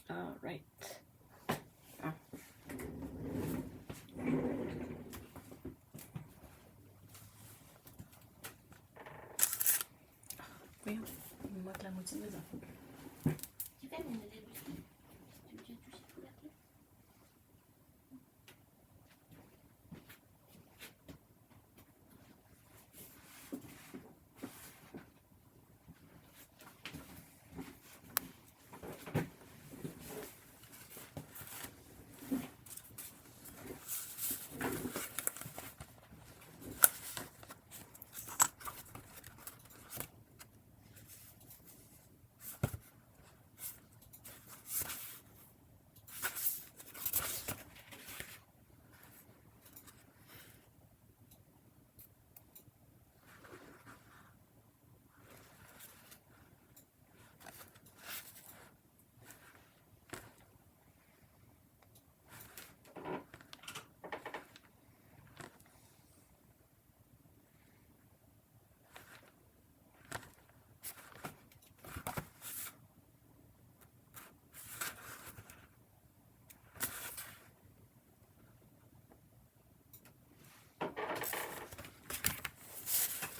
All right. Voyons, moi la moitié de mes enfants. Tu fais mon élève. Tu me dis tout ça, la clé.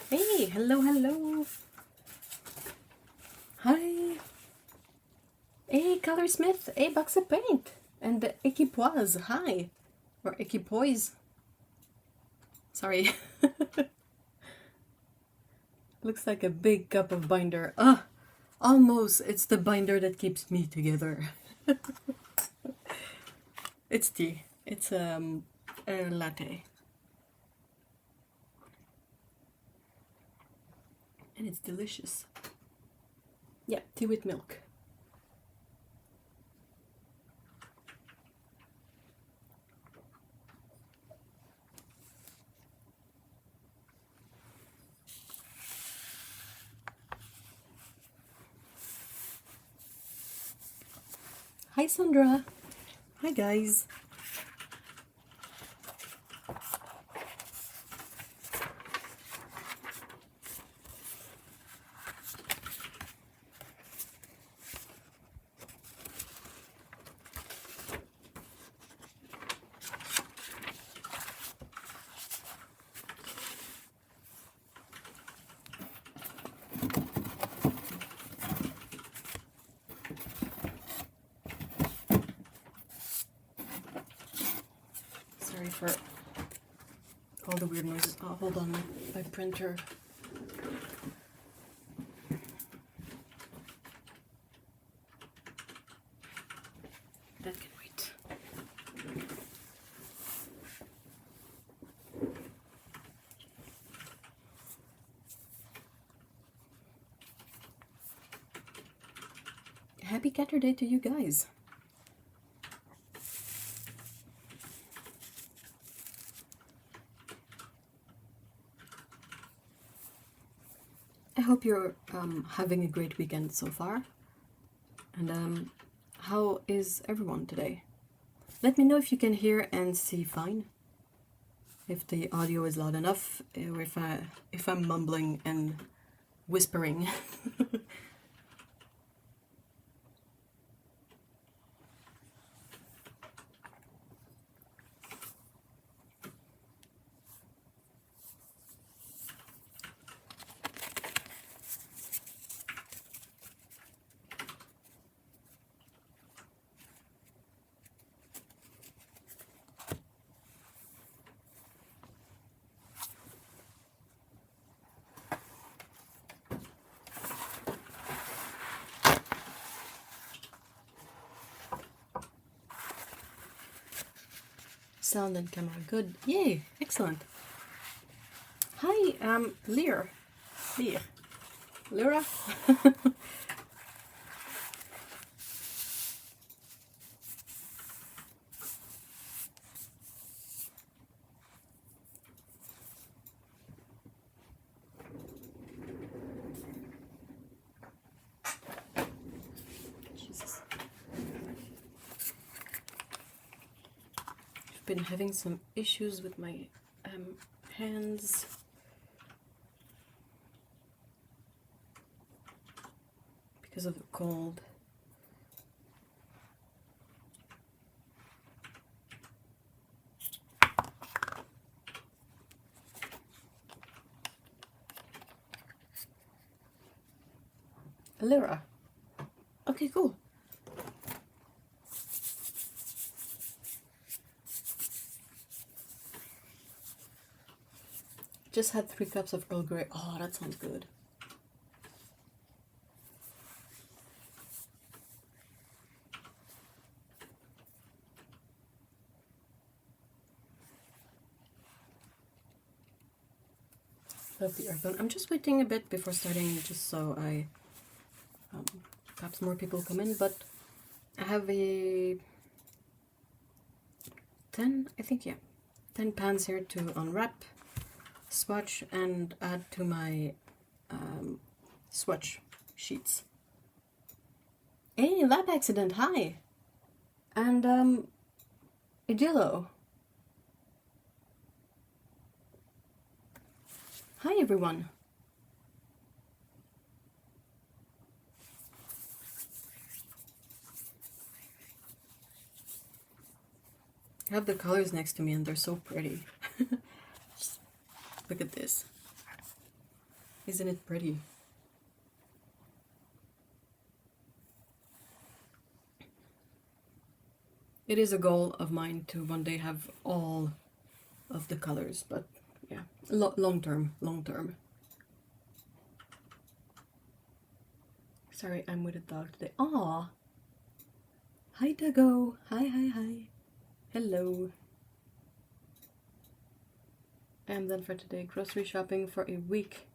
Hey, hello, hello. Hi. Hey, Colorsmith. Hey, Box of Paint. And Equipoise. Hi. Or Equipoise. Sorry. Looks like a big cup of binder. Almost. It's the binder that keeps me together. It's tea. It's a latte. And it's delicious. Yeah, tea with milk. Hi Sandra. Hi guys. Sorry for all the weird noises. Oh, hold on, my printer. That can wait. Happy Saturday to you guys. I hope you're having a great weekend so far. And how is everyone today? Let me know if you can hear and see fine. If the audio is loud enough, or if I'm mumbling and whispering. Sound and camera good. Yay, excellent. Hi, Lear. Lyra. been having some issues with my hands. Because of the cold. A lira. Okay, cool. Just had 3 cups of Earl Grey. Oh, that sounds good. Love the earthbound. I'm just waiting a bit before starting, just so I perhaps more people come in. But I have a 10, I think, yeah, 10 pans here to unwrap, swatch, and add to my swatch sheets. Hey, lab accident, hi! And Idillo. Hi everyone. I have the colors next to me and they're so pretty. Just look at this. Isn't it pretty? It is a goal of mine to one day have all of the colors, but yeah, long term. Sorry, I'm with a dog today. Aw! Hi, Dago! Hi. Hello. I am done for today. Grocery shopping for a week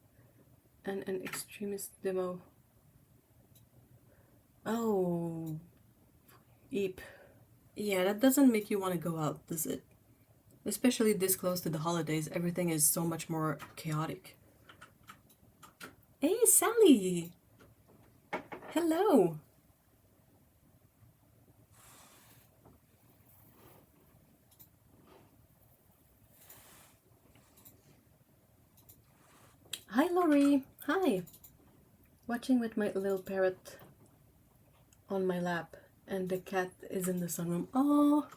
and an extremist demo. Oh, Eep. Yeah, that doesn't make you want to go out, does it? Especially this close to the holidays, everything is so much more chaotic. Hey, Sally! Hello! Hi, Lori! Hi! Watching with my little parrot on my lap, and the cat is in the sunroom. Oh,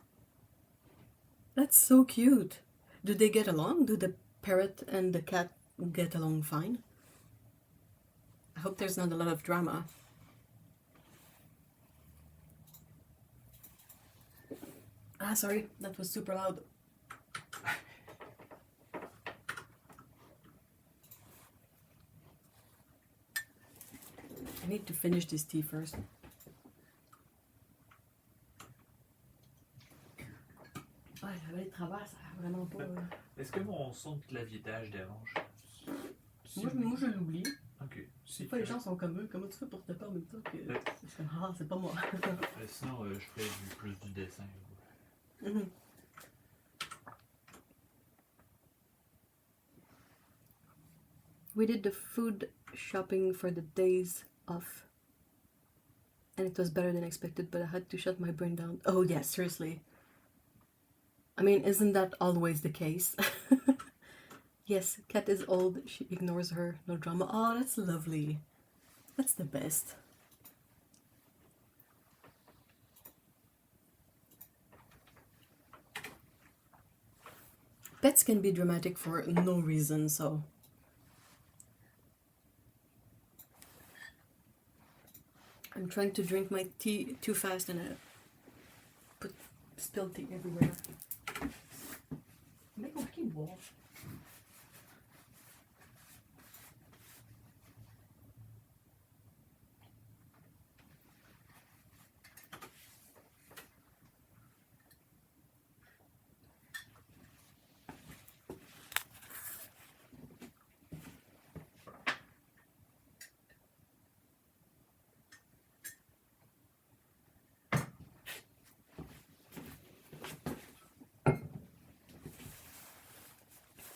that's so cute! Do they get along? Do the parrot and the cat get along fine? I hope there's not a lot of drama. Ah, sorry, that was super loud. I need to finish this tea first. Ah, j'avais le travail, ça a vraiment pas... Est-ce que mon son de clavier-tâche dérange? Moi, je l'oublie. Ok. Des fois, les gens sont comme eux. Comment tu fais pour te taper en même temps que... C'est comme, ah, c'est pas moi. Sinon, je ferais plus du dessin. Mhm. We did the food shopping for the days off. And it was better than expected, but I had to shut my brain down. Oh, yeah, seriously. I mean, isn't that always the case? Yes, Cat is old. She ignores her. No drama. Oh, that's lovely. That's the best. Pets can be dramatic for no reason, so... I'm trying to drink my tea too fast and I put spilled tea everywhere. Mais compliqué de boire.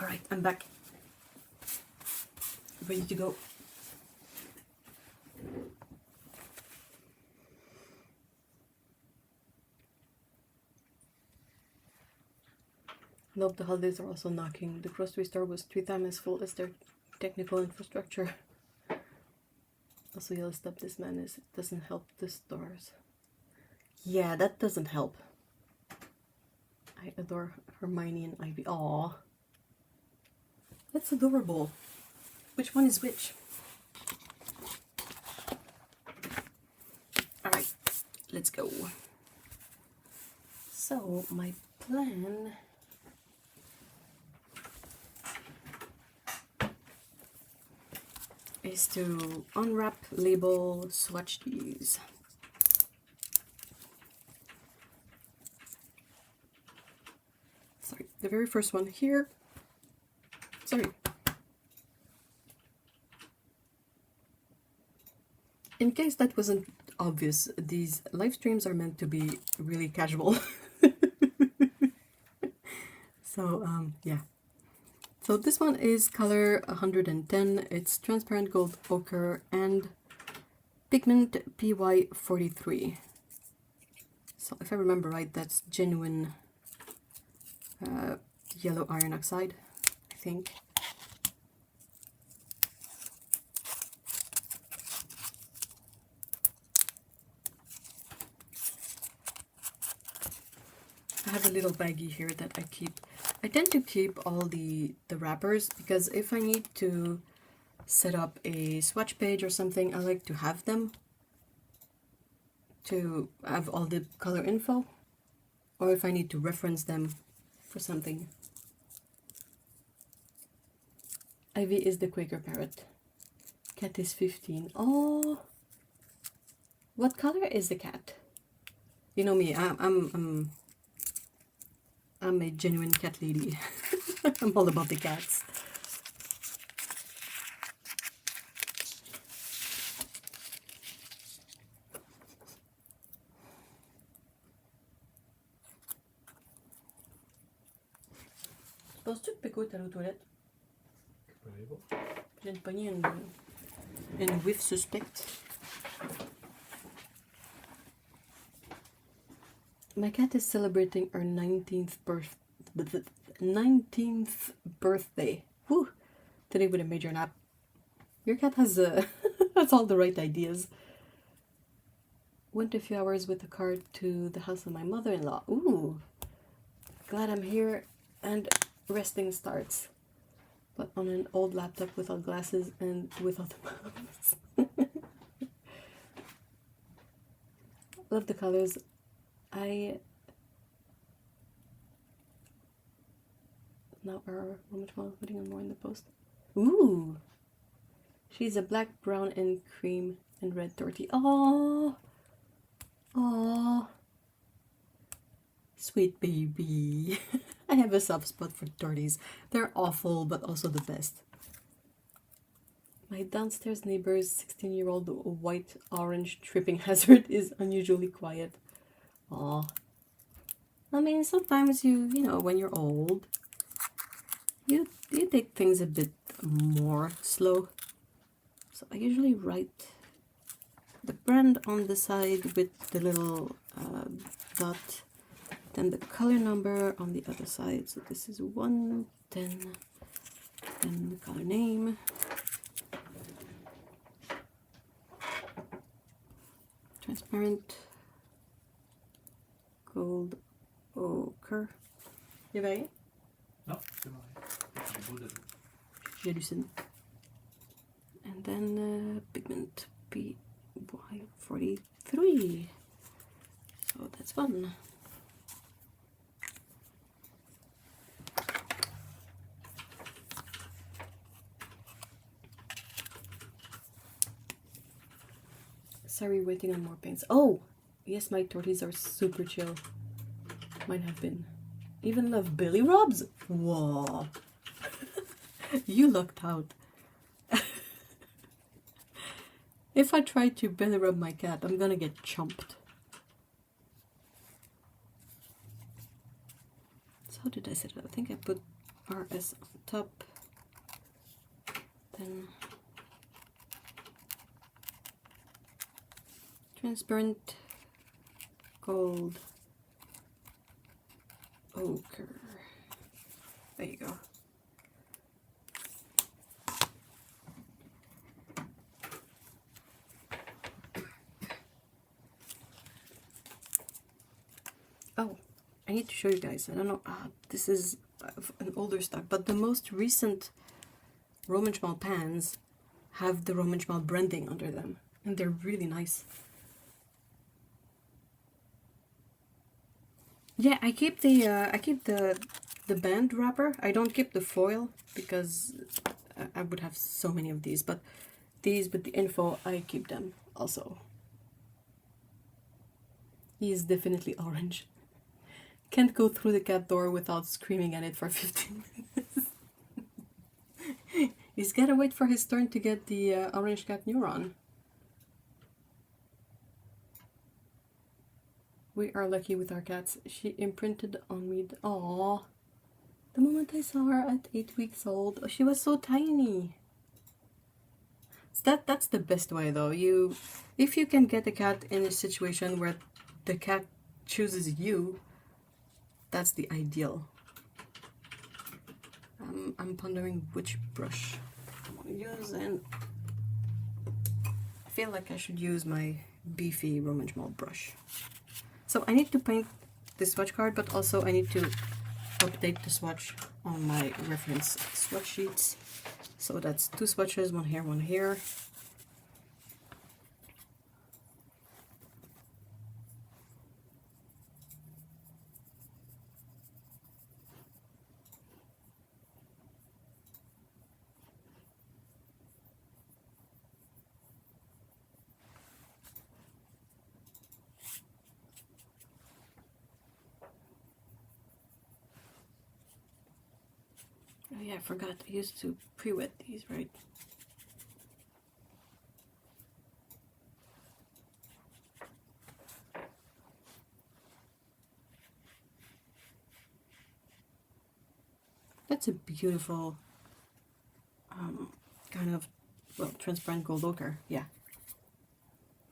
Alright, I'm back. Ready to go. Nope, the holidays are also knocking. The grocery store was 3 times as full as their technical infrastructure. Also, yellow stuff this man is. It doesn't help the stores. Yeah, that doesn't help. I adore Hermione and Ivy. Aww. That's adorable. Which one is which? Alright, let's go. So, my plan is to unwrap, label, swatch these. Sorry, the very first one here. Sorry. In case that wasn't obvious, these live streams are meant to be really casual. So, yeah. So this one is color 110. It's transparent gold ochre and pigment PY43. So if I remember right, that's genuine yellow iron oxide, I think. I have a little baggie here that I keep. I tend to keep all the wrappers because if I need to set up a swatch page or something, I like to have them to have all the color info, or if I need to reference them for something. Ivy is the Quaker Parrot. Cat is 15. Oh, what color is the cat? You know me, I'm a genuine cat lady. I'm all about the cats. Penses-tu que Peko est allé aux toilettes? Je viens de pogner une whiff suspecte. My cat is celebrating her 19th birthday. Whew. Today with a major nap. Your cat has has all the right ideas. Went a few hours with a car to the house of my mother-in-law. Ooh. Glad I'm here and resting starts. But on an old laptop without glasses and without the mouse. Love the colors. Now our Roman Szmal putting on more in the post. Ooh, she's a black, brown, and cream and red tortie. Oh, oh, sweet baby. I have a soft spot for torties. They're awful, but also the best. My downstairs neighbor's 16-year-old white-orange tripping hazard is unusually quiet. Aw. I mean, sometimes you know, when you're old, you take things a bit more slow. So I usually write the brand on the side with the little dot, then the color number on the other side. So this is 110, then the color name. Transparent gold ochre. You ready? Non, c'est bon. C'est beau de l'eau. J'hallucine. And then pigment PY43. So that's fun. Sorry, waiting on more paints. Oh, yes, my torties are super chill. Mine have been. Even love Billy Robs. Whoa. You lucked out. If I try to belly rub my cat, I'm gonna get chomped. So how did I set it up? I think I put RS on top. Then transparent gold ochre. There you go. Oh, I need to show you guys. I don't know. This is an older stock, but the most recent Roman Szmal pans have the Roman Szmal branding under them, and they're really nice. Yeah, I keep the band wrapper. I don't keep the foil because I would have so many of these, but these with the info, I keep them also. He is definitely orange. Can't go through the cat door without screaming at it for 15 minutes. He's gotta wait for his turn to get the orange cat neuron. We are lucky with our cats. She imprinted on me. Aww. The moment I saw her at 8 weeks old, she was so tiny. That's the best way though. If you can get a cat in a situation where the cat chooses you, that's the ideal. I'm pondering which brush I want to use, and I feel like I should use my beefy Roman Szmal brush. So I need to paint the swatch card, but also I need to update the swatch on my reference swatch sheets. So that's 2 swatches, one here, one here. Oh yeah, I forgot. I used to pre-wet these, right? That's a beautiful kind of, well, transparent gold ochre. Yeah.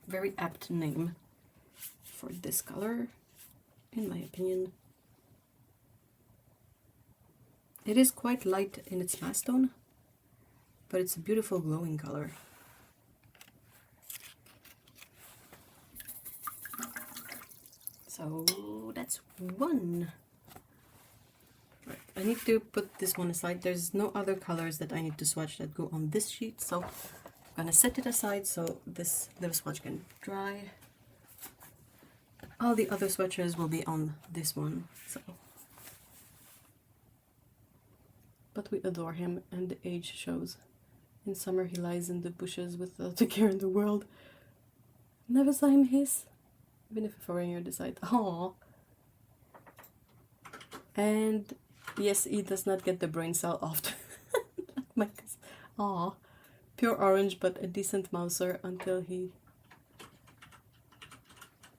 Very apt name for this color, in my opinion. It is quite light in its mass tone, but it's a beautiful glowing color. So that's one. Right. I need to put this one aside. There's no other colors that I need to swatch that go on this sheet, so I'm gonna set it aside so this little swatch can dry. All the other swatches will be on this one, so. But we adore him, and the age shows. In summer he lies in the bushes without a care in the world. Never saw him hiss, even if a foreigner decides, aww. And yes, he does not get the brain cell often. Like, aww. Pure orange, but a decent mouser until he...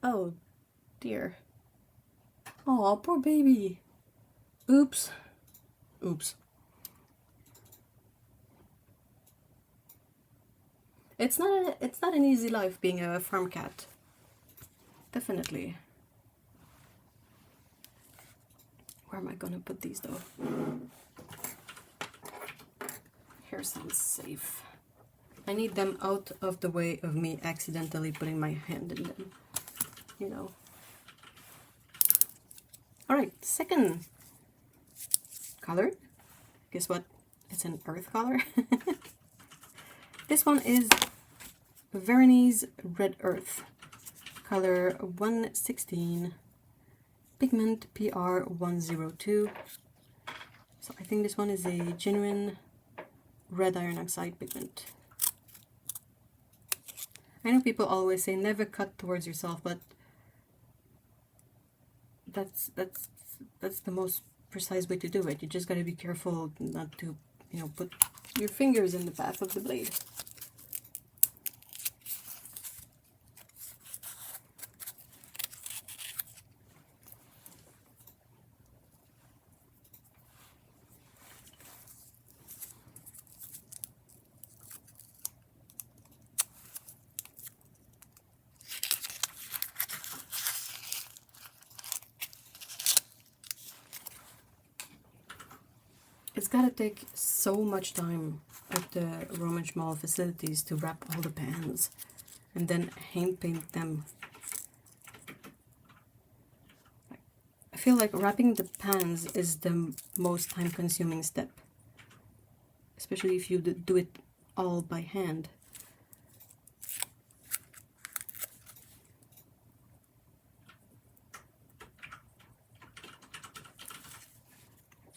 Oh, dear. Aw, poor baby. Oops. Oops. It's not an easy life being a farm cat. Definitely. Where am I gonna put these though? Here sounds safe. I need them out of the way of me accidentally putting my hand in them. You know. Alright, second color. Guess what? It's an earth color. This one is Veronese Red Earth, color 116, pigment PR102. So I think this one is a genuine red iron oxide pigment. I know people always say never cut towards yourself, but that's the most precise way to do it. You just gotta be careful not to, you know, put your fingers in the path of the blade. gotta take so much time at the Roman Szmal facilities to wrap all the pans and then hand paint them. I feel like wrapping the pans is the most time consuming step, especially if you do it all by hand.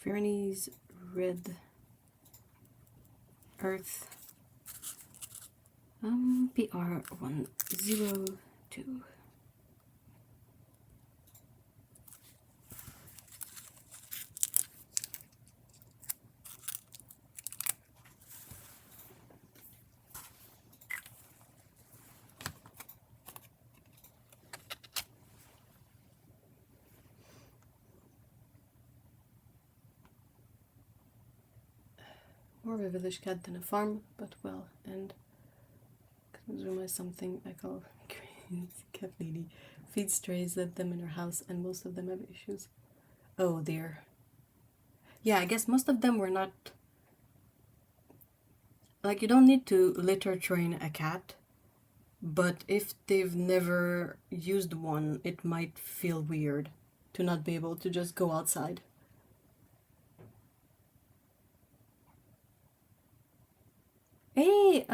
Veronese Red Earth PR102. More of a village cat than a farm, but well, and Zuma is something I call crazy cat lady. Feeds strays, let them in her house, and most of them have issues. Oh dear. Yeah, I guess most of them were not... Like, you don't need to litter train a cat, but if they've never used one, it might feel weird to not be able to just go outside. Hey,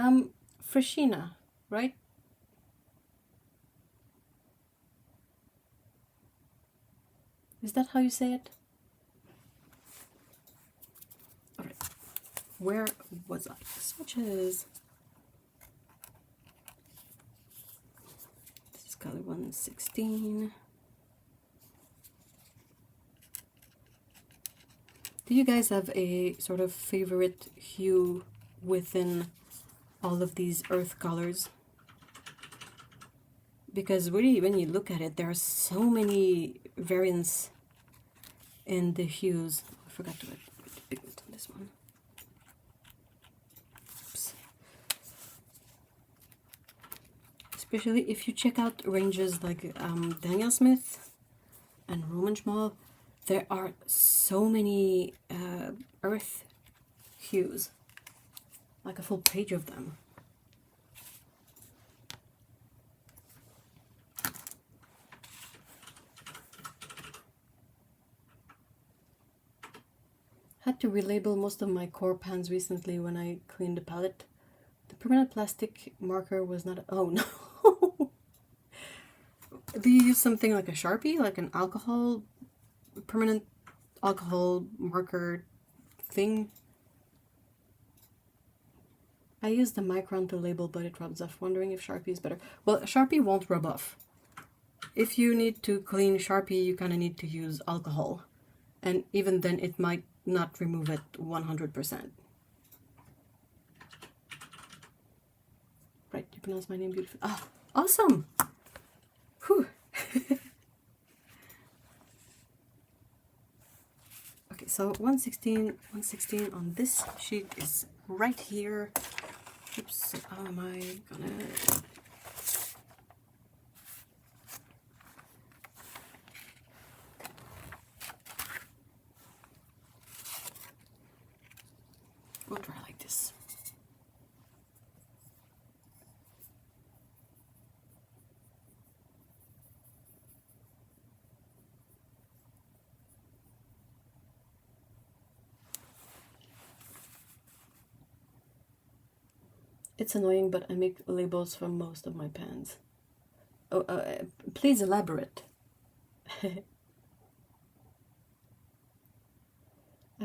Freshina, right? Is that how you say it? Alright, where was I? Swatches. This is color 116. Do you guys have a sort of favorite hue within all of these earth colors? Because really, when you look at it, there are so many variants in the hues. I forgot to put the pigment on this one. Oops. Especially if you check out ranges like Daniel Smith and Roman Szmal, there are so many earth hues. Like a full page of them. Had to relabel most of my core pans recently when I cleaned the palette. The permanent plastic marker was not... Oh no! Do you use something like a Sharpie? Like an alcohol... permanent alcohol marker thing? I use the Micron to label, but it rubs off. Wondering if Sharpie is better. Well, Sharpie won't rub off. If you need to clean Sharpie, you kind of need to use alcohol. And even then, it might not remove it 100%. Right, you pronounce my name beautifully. Ah, awesome! Whew! Okay, so 116 on this sheet is right here. Oops, how am I gonna... We'll try like this. It's annoying, but I make labels for most of my pans. Oh, please elaborate. I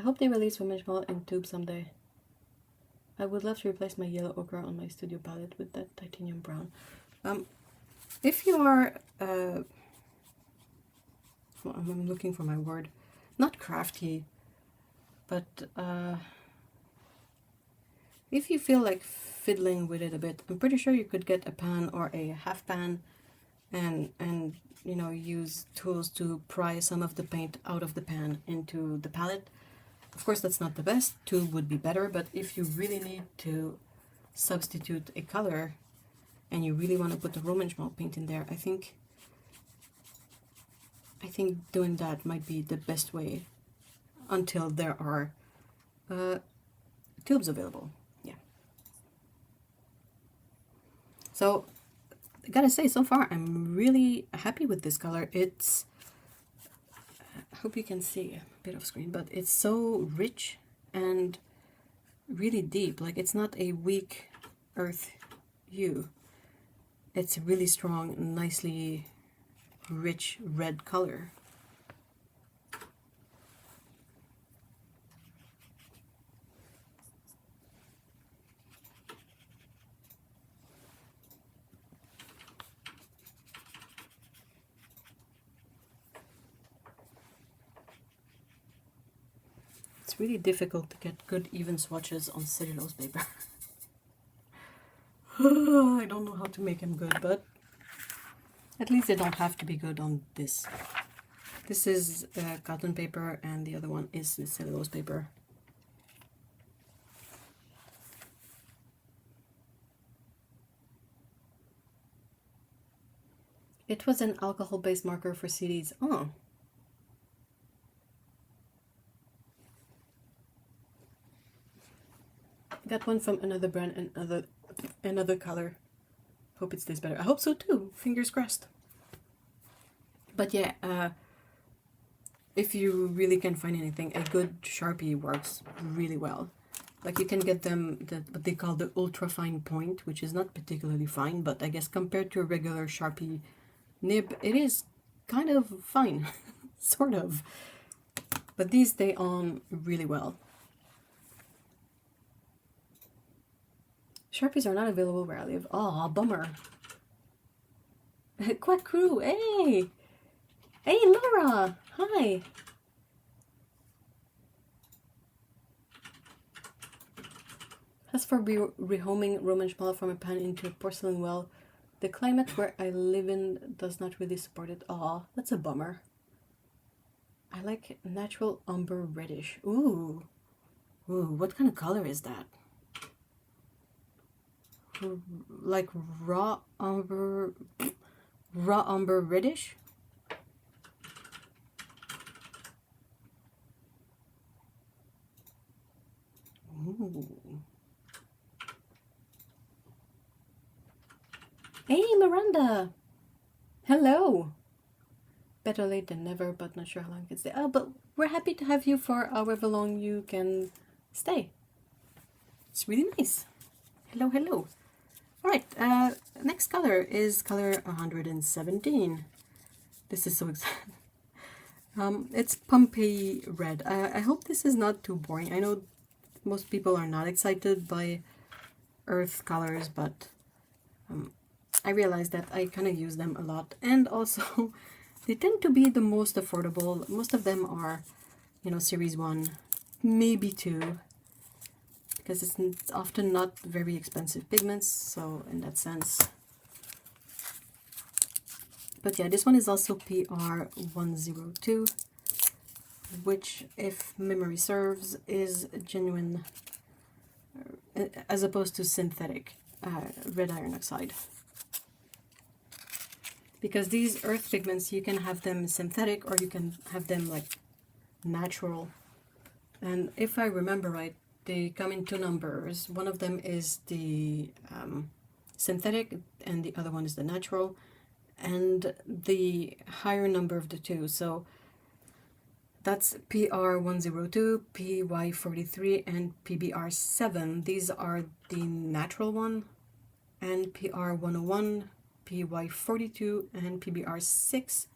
hope they release Roman Szmal in tube someday. I would love to replace my yellow ochre on my studio palette with that titanium brown. If you are, well, I'm looking for my word, not crafty, but if you feel like fiddling with it a bit, I'm pretty sure you could get a pan or a half pan and you know, use tools to pry some of the paint out of the pan into the palette. Of course, that's not the best. Tube would be better, but if you really need to substitute a color and you really want to put the Roman Szmal paint in there, I think doing that might be the best way until there are tubes available. Yeah. So I gotta say, so far I'm really happy with this color. It's, I hope you can see a bit of screen, but it's so rich and really deep. Like, it's not a weak earth hue. It's a really strong, nicely rich red color. It's really difficult to get good even swatches on cellulose paper. I don't know how to make them good, but at least they don't have to be good on this. This is cotton paper and the other one is the cellulose paper. It was an alcohol-based marker for CDs. Oh. Got one from another brand and another color. Hope it stays better. I hope so too. Fingers crossed. But yeah, if you really can find anything, a good Sharpie works really well. Like, you can get them what they call the ultra fine point, which is not particularly fine, but I guess compared to a regular Sharpie nib, it is kind of fine, sort of. But these stay on really well. Sharpies are not available where I live. Aw, bummer. Quack crew, hey! Hey, Laura! Hi! As for rehoming Roman Szmal from a pan into a porcelain well, the climate where I live in does not really support it. Aw, that's a bummer. I like natural umber reddish. Ooh. Ooh, what kind of color is that? Like raw umber reddish? Ooh. Hey, Miranda! Hello! Better late than never, but not sure how long you can stay. Oh, but we're happy to have you for however long you can stay. It's really nice. Hello, hello. Alright, next color is color 117. This is so exciting. It's Pompeii Red. I hope this is not too boring. I know most people are not excited by earth colors, but I realize that I kind of use them a lot. And also, they tend to be the most affordable. Most of them are, you know, series 1, maybe 2. Because it's often not very expensive pigments, so in that sense. But yeah, this one is also PR102, which, if memory serves, is genuine, as opposed to synthetic red iron oxide. Because these earth pigments, you can have them synthetic or you can have them like natural. And if I remember right, they come in 2 numbers. One of them is the synthetic and the other one is the natural. And the higher number of the two. So that's PR102, PY43, and PBR7. These are the natural one. And PR101, PY42, and PBR6.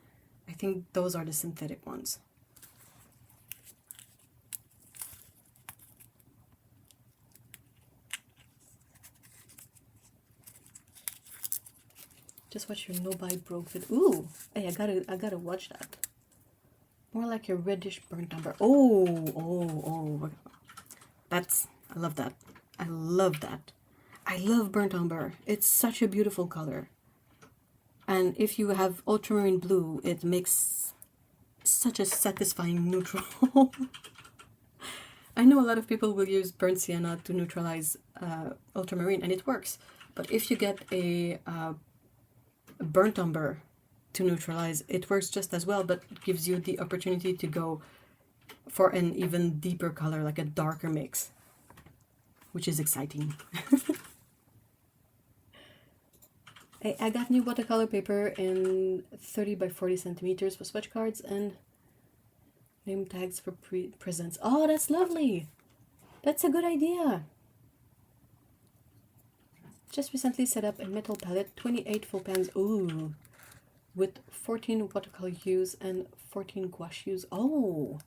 I think those are the synthetic ones. Just watch your no-buy broke vid. Ooh, hey, I gotta watch that. More like a reddish burnt umber. Oh. I love that. I love that. I love burnt umber. It's such a beautiful color. And if you have ultramarine blue, it makes such a satisfying neutral. I know a lot of people will use burnt sienna to neutralize ultramarine, and it works. But if you get a burnt umber to neutralize, it works just as well, but gives you the opportunity to go for an even deeper color, like a darker mix, which is exciting. I got new watercolor paper in 30 by 40 centimeters for swatch cards and name tags for presents. Oh, that's lovely! That's a good idea! Just recently set up a metal palette, 28 full pans, ooh, with 14 watercolor hues and 14 gouache hues. Oh!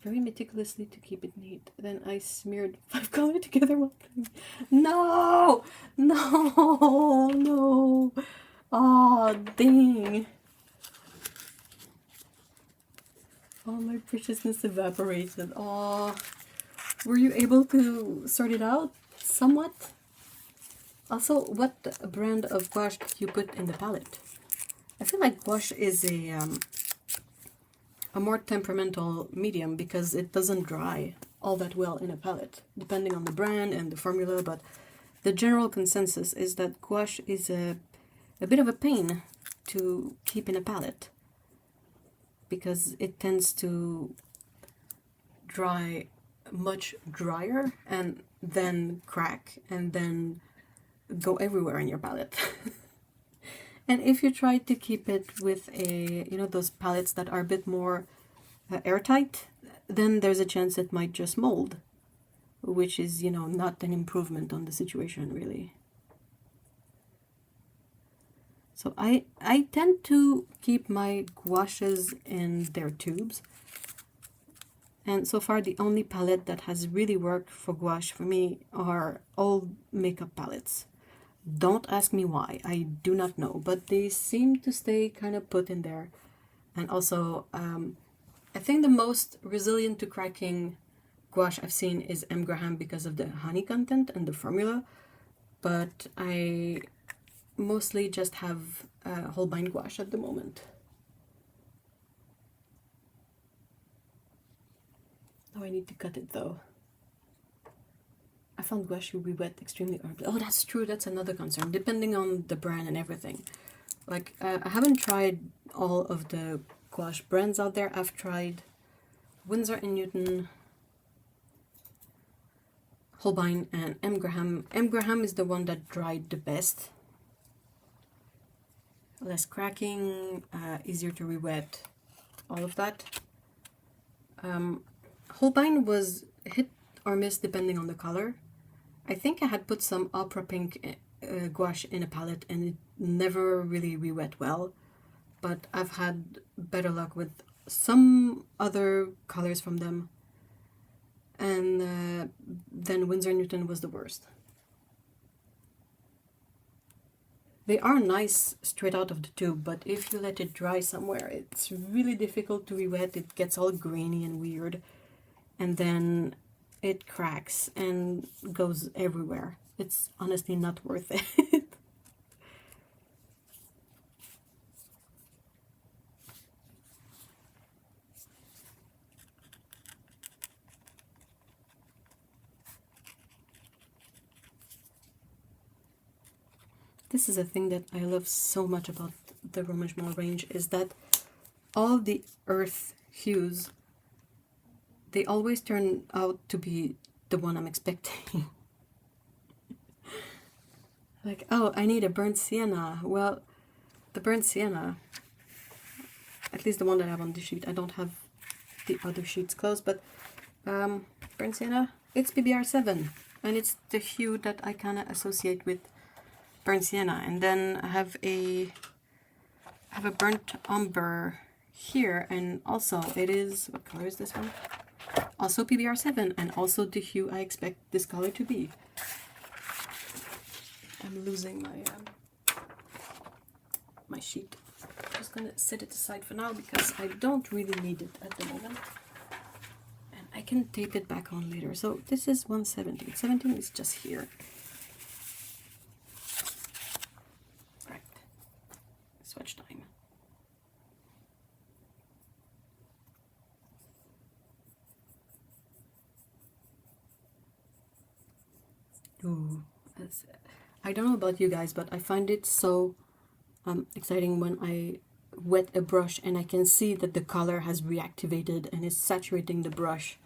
Very meticulously to keep it neat. Then I smeared 5 colors together one time. No! No! No! Oh, dang! Oh, my preciousness evaporated. Oh, were you able to sort it out somewhat? Also, what brand of gouache did you put in the palette? I feel like gouache is a more temperamental medium because it doesn't dry all that well in a palette, depending on the brand and the formula, but the general consensus is that gouache is a bit of a pain to keep in a palette because it tends to dry much drier and then crack and then go everywhere in your palette. And if you try to keep it with a, you know, those palettes that are a bit more airtight, then there's a chance it might just mold, which is, you know, not an improvement on the situation, really. So I tend to keep my gouaches in their tubes. And so far, the only palette that has really worked for gouache for me are all makeup palettes. Don't ask me why, I do not know, but they seem to stay kind of put in there. And also, I think the most resilient to cracking gouache I've seen is M. Graham because of the honey content and the formula, but I mostly just have Holbein gouache at the moment. Oh, I need to cut it though. I found gouache will be wet extremely early. Oh, that's true. That's another concern, depending on the brand and everything. Like, I haven't tried all of the gouache brands out there. I've tried Winsor & Newton, Holbein, and M. Graham. M. Graham is the one that dried the best. Less cracking, easier to re-wet, all of that. Holbein was hit or miss depending on the color. I think I had put some opera pink gouache in a palette and it never really re-wet well, but I've had better luck with some other colors from them, and then Winsor & Newton was the worst. They are nice straight out of the tube, but if you let it dry somewhere, it's really difficult to re-wet. It gets all grainy and weird, and then it cracks and goes everywhere. It's honestly not worth it. This is a thing that I love so much about the Roman Szmal range, is that all the earth hues, they always turn out to be the one I'm expecting. Like, oh, I need a burnt sienna. Well, the burnt sienna, at least the one that I have on the sheet, I don't have the other sheets closed, but burnt sienna, it's PBR7, and it's the hue that I kind of associate with burnt sienna. And then I have a burnt umber here, and also it is, what color is this one? Also PBR7, and also the hue I expect this color to be. I'm losing my sheet. I'm just gonna set it aside for now because I don't really need it at the moment, and I can tape it back on later. So this is 117. 17 is just here. Right. Swatch time. Ooh, I don't know about you guys, but I find it so exciting when I wet a brush and I can see that the color has reactivated and is saturating the brush,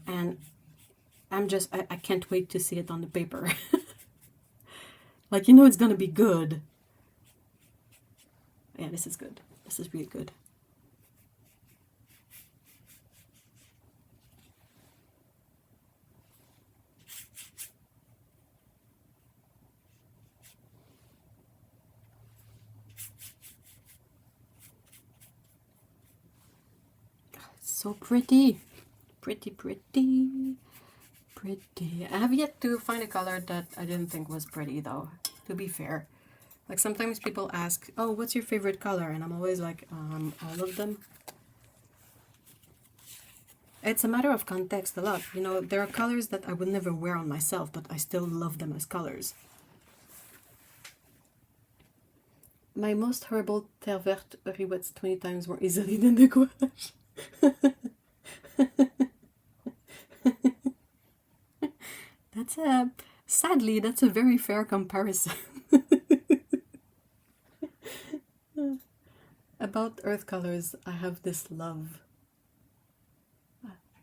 and I can't wait to see it on the paper. Like, you know, it's gonna be good. Yeah, this is good. This is really good. So pretty. Pretty, pretty. Pretty. I have yet to find a color that I didn't think was pretty, though, to be fair. Like, sometimes people ask, oh, what's your favorite color? And I'm always like, all of them. It's a matter of context a lot. You know, there are colors that I would never wear on myself, but I still love them as colors. My most horrible terre verte re-wets 20 times more easily than the gouache. Sadly, that's a very fair comparison. About earth colors, I have this love.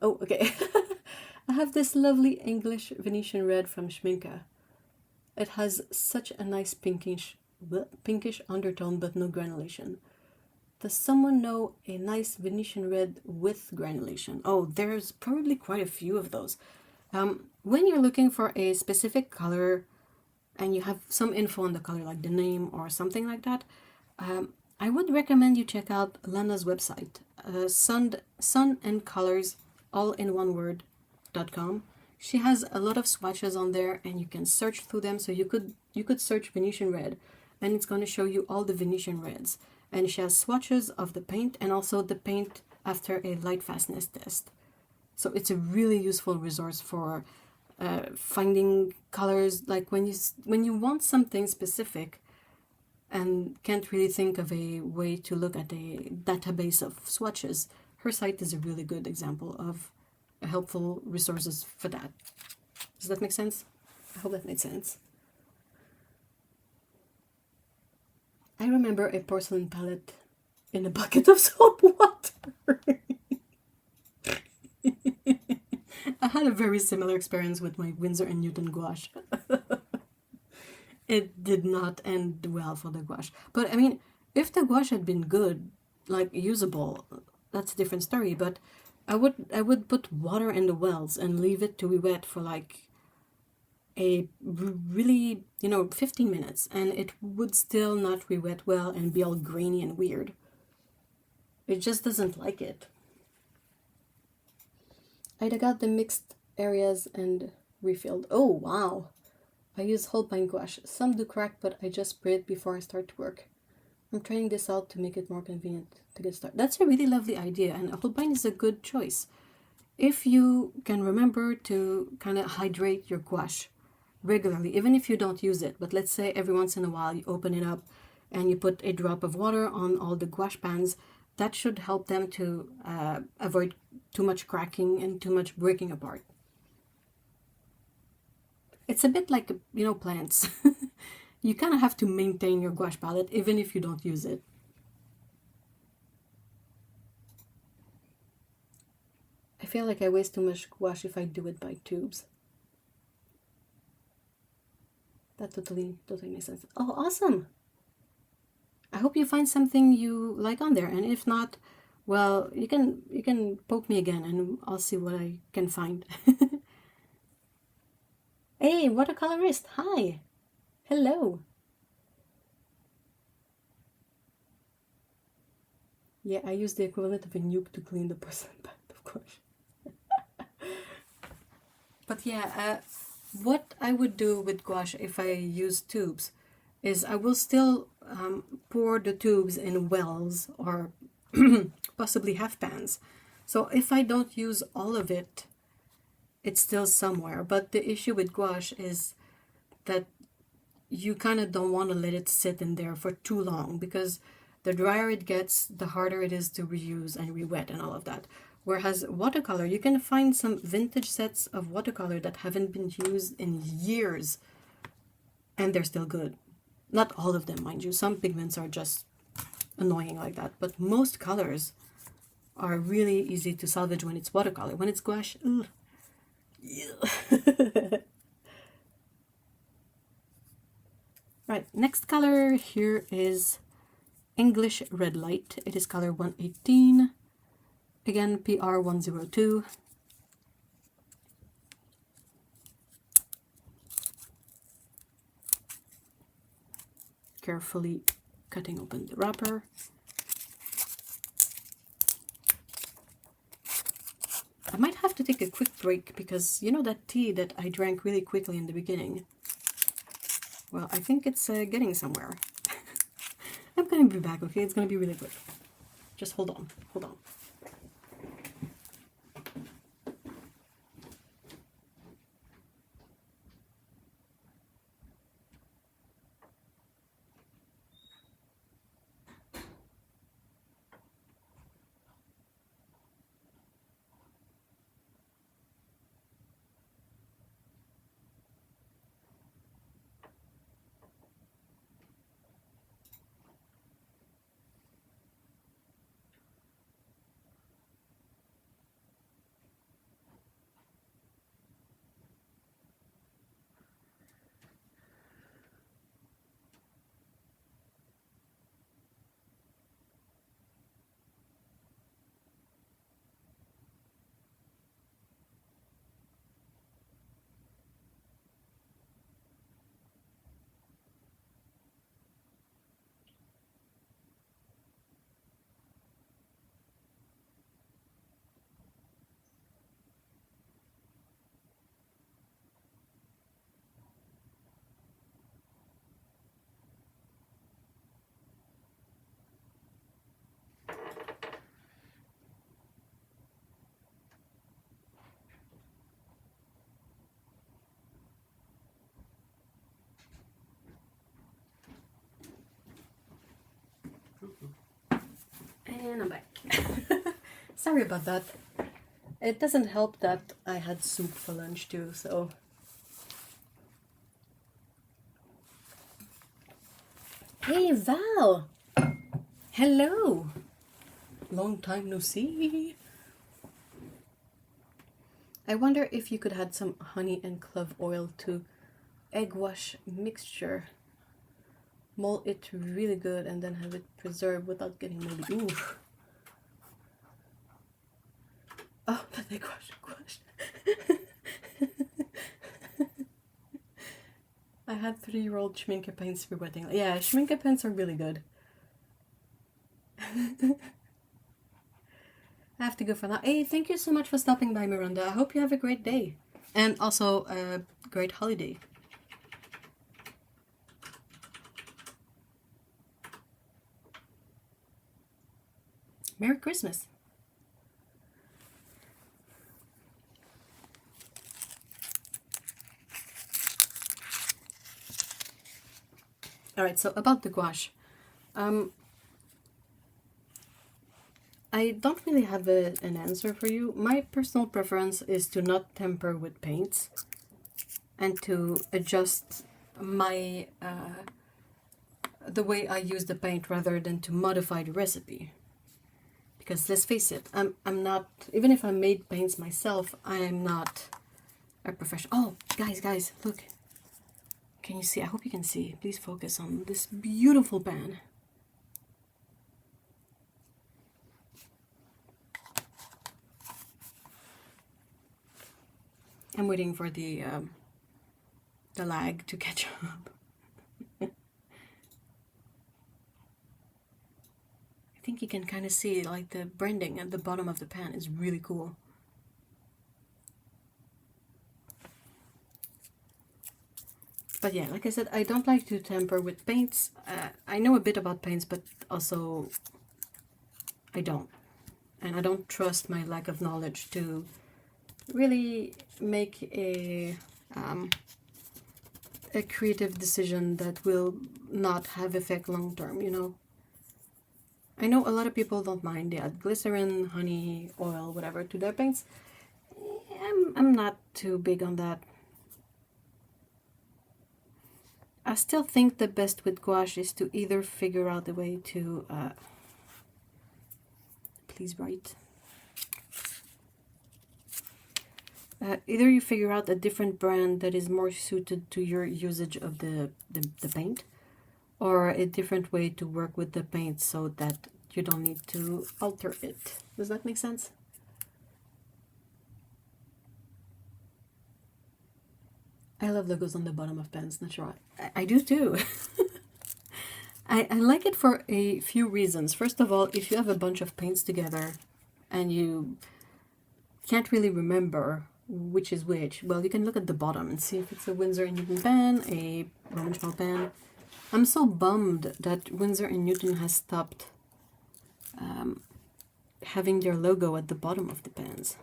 Oh, okay. I have this lovely English Venetian red from Schminke. It has such a nice pinkish undertone, but no granulation. Does someone know a nice Venetian red with granulation? Oh, there's probably quite a few of those. When you're looking for a specific color and you have some info on the color, like the name or something like that, I would recommend you check out Lana's website, Sun and Colors, all in one word.com. She has a lot of swatches on there, and you can search through them. So you could search Venetian red, and it's going to show you all the Venetian reds. And she has swatches of the paint and also the paint after a light fastness test. So it's a really useful resource for finding colors. Like when you want something specific and can't really think of a way to look at a database of swatches, her site is a really good example of helpful resources for that. Does that make sense? I hope that made sense. I remember a porcelain palette in a bucket of soap water. I had a very similar experience with my Winsor & Newton gouache. It did not end well for the gouache. But I mean, if the gouache had been good, like usable, that's a different story. But I would put water in the wells and leave it to re-wet for like a really, 15 minutes, and it would still not re-wet well and be all grainy and weird. It just doesn't like it. I dug out the mixed areas and refilled. Oh, wow. I use whole pine gouache. Some do crack, but I just spray it before I start to work. I'm trying this out to make it more convenient to get started. That's a really lovely idea, and whole pine is a good choice. If you can remember to kind of hydrate your gouache regularly, even if you don't use it, but let's say every once in a while you open it up and you put a drop of water on all the gouache pans, that should help them to avoid too much cracking and too much breaking apart. It's a bit like, plants. You kind of have to maintain your gouache palette even if you don't use it. I feel like I waste too much gouache if I do it by tubes. That totally makes sense. Oh, awesome! I hope you find something you like on there, and if not, well, you can poke me again and I'll see what I can find. Hey, watercolorist! Hi! Hello! Yeah, I use the equivalent of a nuke to clean the porcelain pan, of course. But yeah, what I would do with gouache if I use tubes is I will still pour the tubes in wells or possibly half pans. So if I don't use all of it, it's still somewhere. But the issue with gouache is that you kind of don't want to let it sit in there for too long, because the drier it gets, the harder it is to reuse and re-wet and all of that. Whereas watercolor, you can find some vintage sets of watercolor that haven't been used in years and they're still good. Not all of them, mind you. Some pigments are just annoying like that, but most colors are really easy to salvage when it's watercolor. When it's gouache, ugh. Right, next color here is English Red Light. It is color 118. Again, PR 102. Carefully cutting open the wrapper. I might have to take a quick break because you know that tea that I drank really quickly in the beginning? Well, I think it's getting somewhere. I'm gonna be back, okay? It's gonna be really quick. Just hold on, hold on. And I'm back. Sorry about that. It doesn't help that I had soup for lunch too, so... Hey Val! Hello! Long time no see. I wonder if you could add some honey and clove oil to egg wash mixture. Mold it really good and then have it preserved without getting moldy. Ooh. Oh, but they gouache. I had 3-year-old Schminke paints for wetting. Yeah, Schminke paints are really good. I have to go for now. Hey, thank you so much for stopping by, Miranda. I hope you have a great day. And also a great holiday. Merry Christmas. Alright, so about the gouache. I don't really have an answer for you. My personal preference is to not temper with paints and to adjust my the way I use the paint rather than to modify the recipe. Because let's face it, I'm not, even if I made paints myself, I am not a professional. Oh, guys, look. Can you see? I hope you can see. Please focus on this beautiful pan. I'm waiting for the lag to catch up. I think you can kind of see like the branding at the bottom of the pan is really cool. But yeah, like I said, I don't like to temper with paints. I know a bit about paints, but also I don't. And I don't trust my lack of knowledge to really make a creative decision that will not have effect long term, you know. I know a lot of people don't mind. They add glycerin, honey, oil, whatever to their paints. I'm not too big on that. I still think the best with gouache is to either figure out a way to please write. Either you figure out a different brand that is more suited to your usage of the paint, or a different way to work with the paint so that you don't need to alter it. Does that make sense? I love logos on the bottom of pens, not sure. I do too. I like it for a few reasons. First of all, if you have a bunch of paints together and you can't really remember which is which, well, you can look at the bottom and see if it's a Winsor & Newton pen, a Roman Szmal pen. I'm so bummed that Winsor & Newton has stopped having their logo at the bottom of the pens.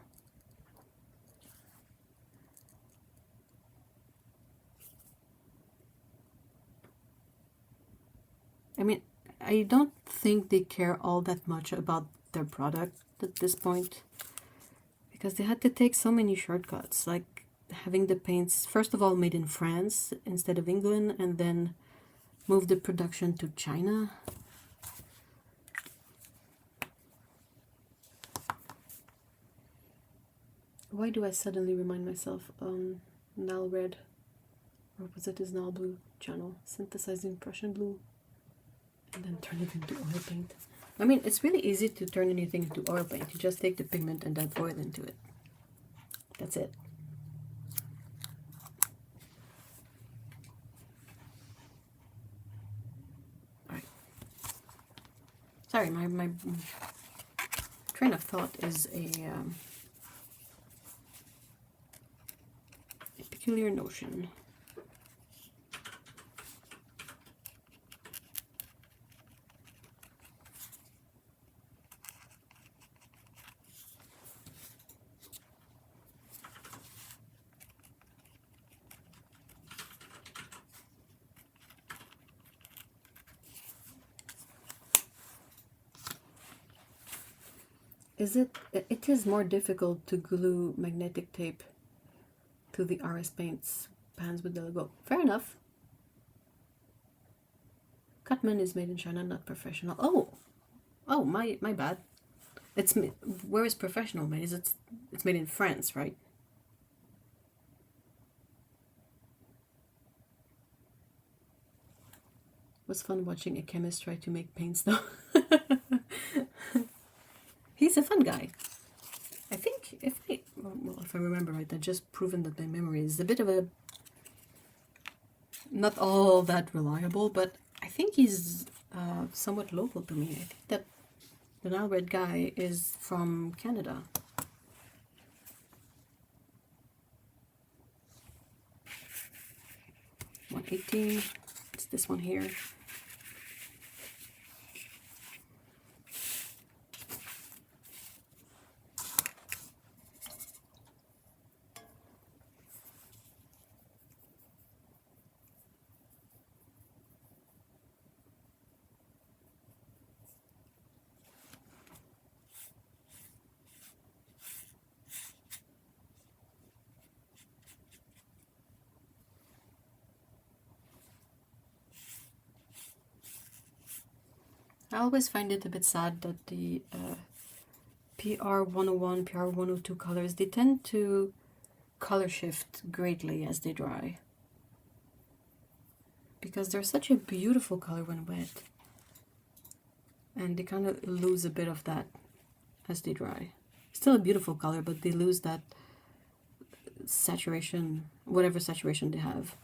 I mean, I don't think they care all that much about their product at this point, because they had to take so many shortcuts, like having the paints, first of all, made in France instead of England, and then move the production to China. Why do I suddenly remind myself Nile Red, or was it his Nile Blue channel, synthesizing Prussian blue and then turn it into oil paint? I mean, it's really easy to turn anything into oil paint. You just take the pigment and add oil into it. That's it. Alright. Sorry, my train of thought is a peculiar notion. It is more difficult to glue magnetic tape to the RS Paints pans with the logo. Fair enough. Cutman is made in China, not professional. Oh, my bad. Where is professional made? It's made in France, right? It was fun watching a chemist try to make paints though. He's a fun guy. I think if I remember right, I've just proven that my memory is a bit of a not all that reliable, but I think he's somewhat local to me. I think that the Nile Red guy is from Canada. $118. It's this one here. I always find it a bit sad that the PR101, PR102 colors, they tend to color shift greatly as they dry. Because they're such a beautiful color when wet. And they kind of lose a bit of that as they dry. Still a beautiful color, but they lose that saturation, whatever saturation they have.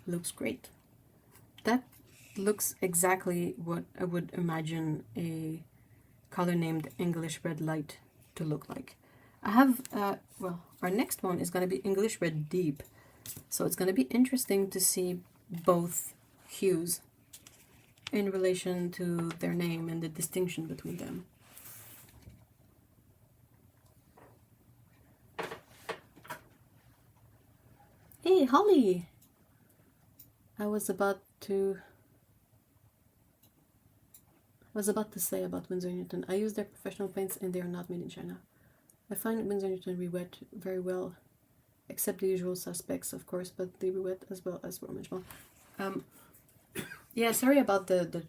Looks great. That looks exactly what I would imagine a color named English Red Light to look like. I have, well, our next one is going to be English Red Deep. So it's going to be interesting to see both hues in relation to their name and the distinction between them. Hey, Holly! I was about to was about to say about Winsor & Newton. I use their professional paints and they are not made in China. I find Winsor & Newton re-wet very well, except the usual suspects, of course, but they re-wet as well as Roman Szmal. Yeah, sorry about the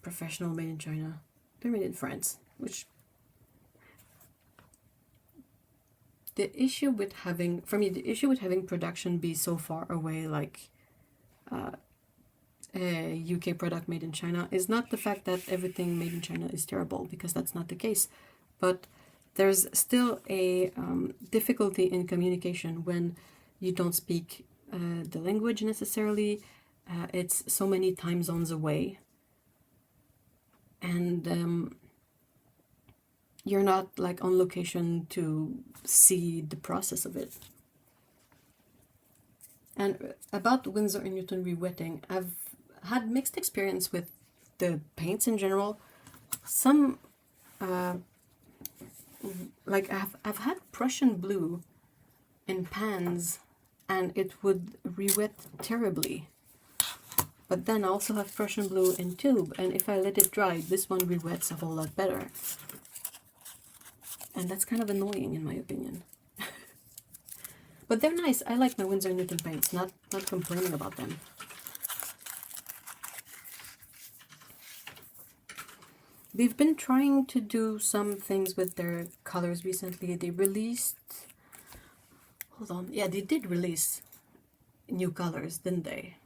professional made in China. They're made in France, which... The issue with having, for me, the issue with having production be so far away, like a UK product made in China, is not the fact that everything made in China is terrible, because that's not the case. But there's still a difficulty in communication when you don't speak the language necessarily. It's so many time zones away. And you're not like on location to see the process of it. And about Winsor & Newton re-wetting, I've had mixed experience with the paints in general. Some, like I've had Prussian blue in pans and it would re-wet terribly. But then I also have Prussian blue in tube, and if I let it dry, this one re-wets a whole lot better. And that's kind of annoying in my opinion. But they're nice. I like my Winsor & Newton paints, not complaining about them. They've been trying to do some things with their colors recently. They released... Hold on. Yeah, they did release new colors, didn't they?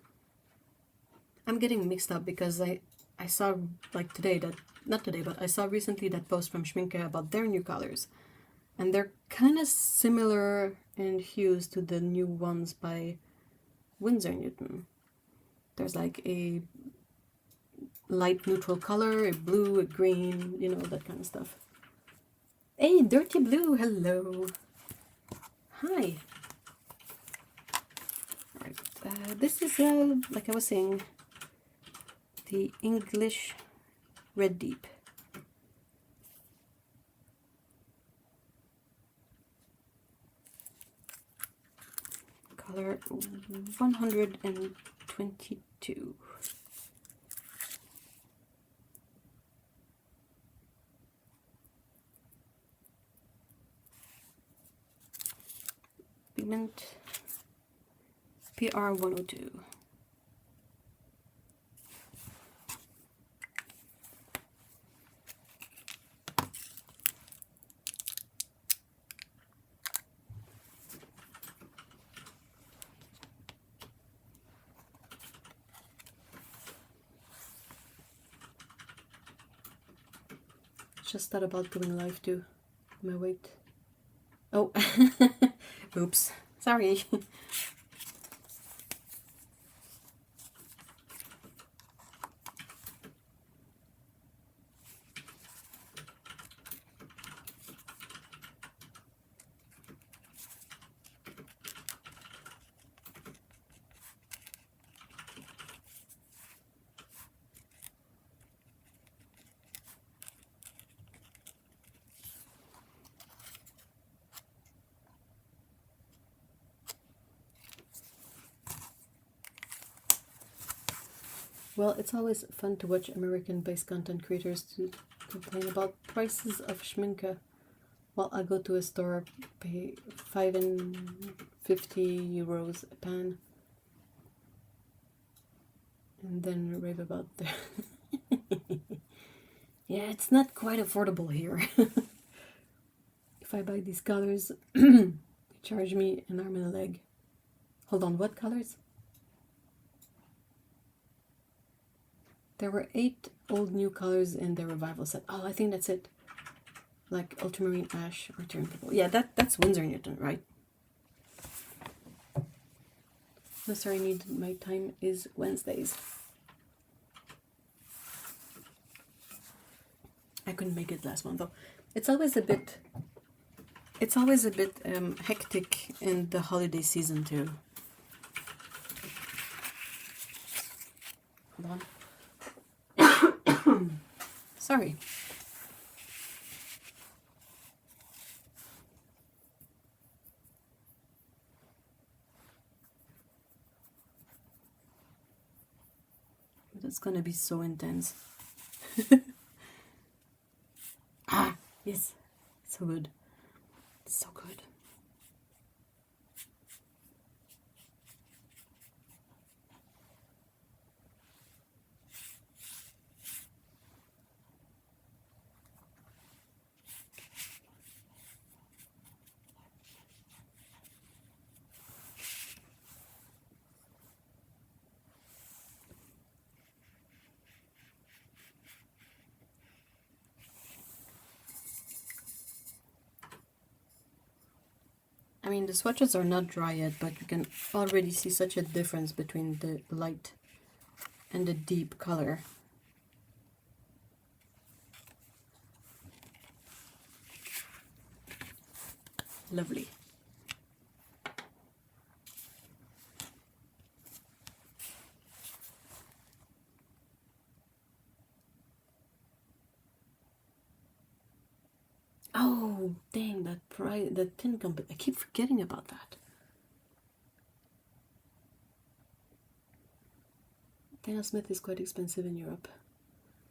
I'm getting mixed up because I saw like today that... Not today, but I saw recently that post from Schminke about their new colors. And they're kind of similar in hues to the new ones by Winsor & Newton. There's like a light neutral color, a blue, a green, you know, that kind of stuff. Hey, Dirty Blue, hello. Hi. Alright, this is, like I was saying, the English Red Deep. Color 122. Pigment PR 102. Just thought about doing live too. My weight. Oh, oops. Sorry. Well, it's always fun to watch American-based content creators to complain about prices of Schminke. While I go to a store, pay 5 and 50 euros a pan, and then rave about the... Yeah, it's not quite affordable here. If I buy these colors, they charge me an arm and a leg. Hold on, what colors? There were 8 old new colors in the revival set. Oh, I think that's it. Like ultramarine, ash, or turnpurple. Yeah, that's Winsor & Newton, right? No, sorry, need my time is Wednesdays. I couldn't make it last one though. It's always a bit hectic in the holiday season too. Hold on. Sorry. That's gonna be so intense. Ah, yes. So good. So good. I mean, the swatches are not dry yet, but you can already see such a difference between the light and the deep color. Lovely. Oh, dang, that price, that tin company. I keep forgetting about that. Dana Smith is quite expensive in Europe.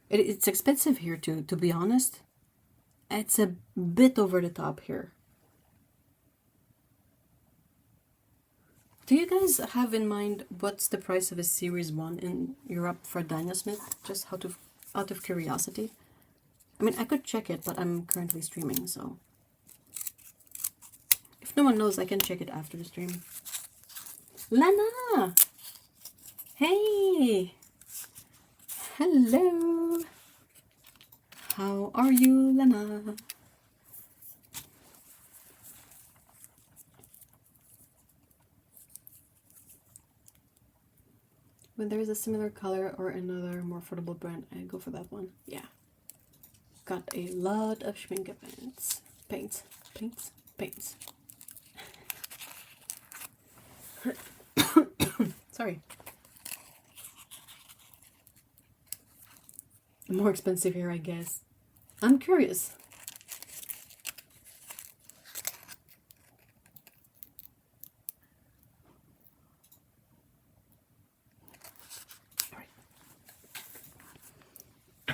It's expensive here too, to be honest. It's a bit over the top here. Do you guys have in mind what's the price of a Series 1 in Europe for Dana Smith? Just out of curiosity. I mean, I could check it, but I'm currently streaming, so... If no one knows, I can check it after the stream. Lana! Hey! Hello! How are you, Lana? When there is a similar color or another more affordable brand, I go for that one. Yeah. Got a lot of Schminke paints. Paints. Sorry. More expensive here, I guess. I'm curious.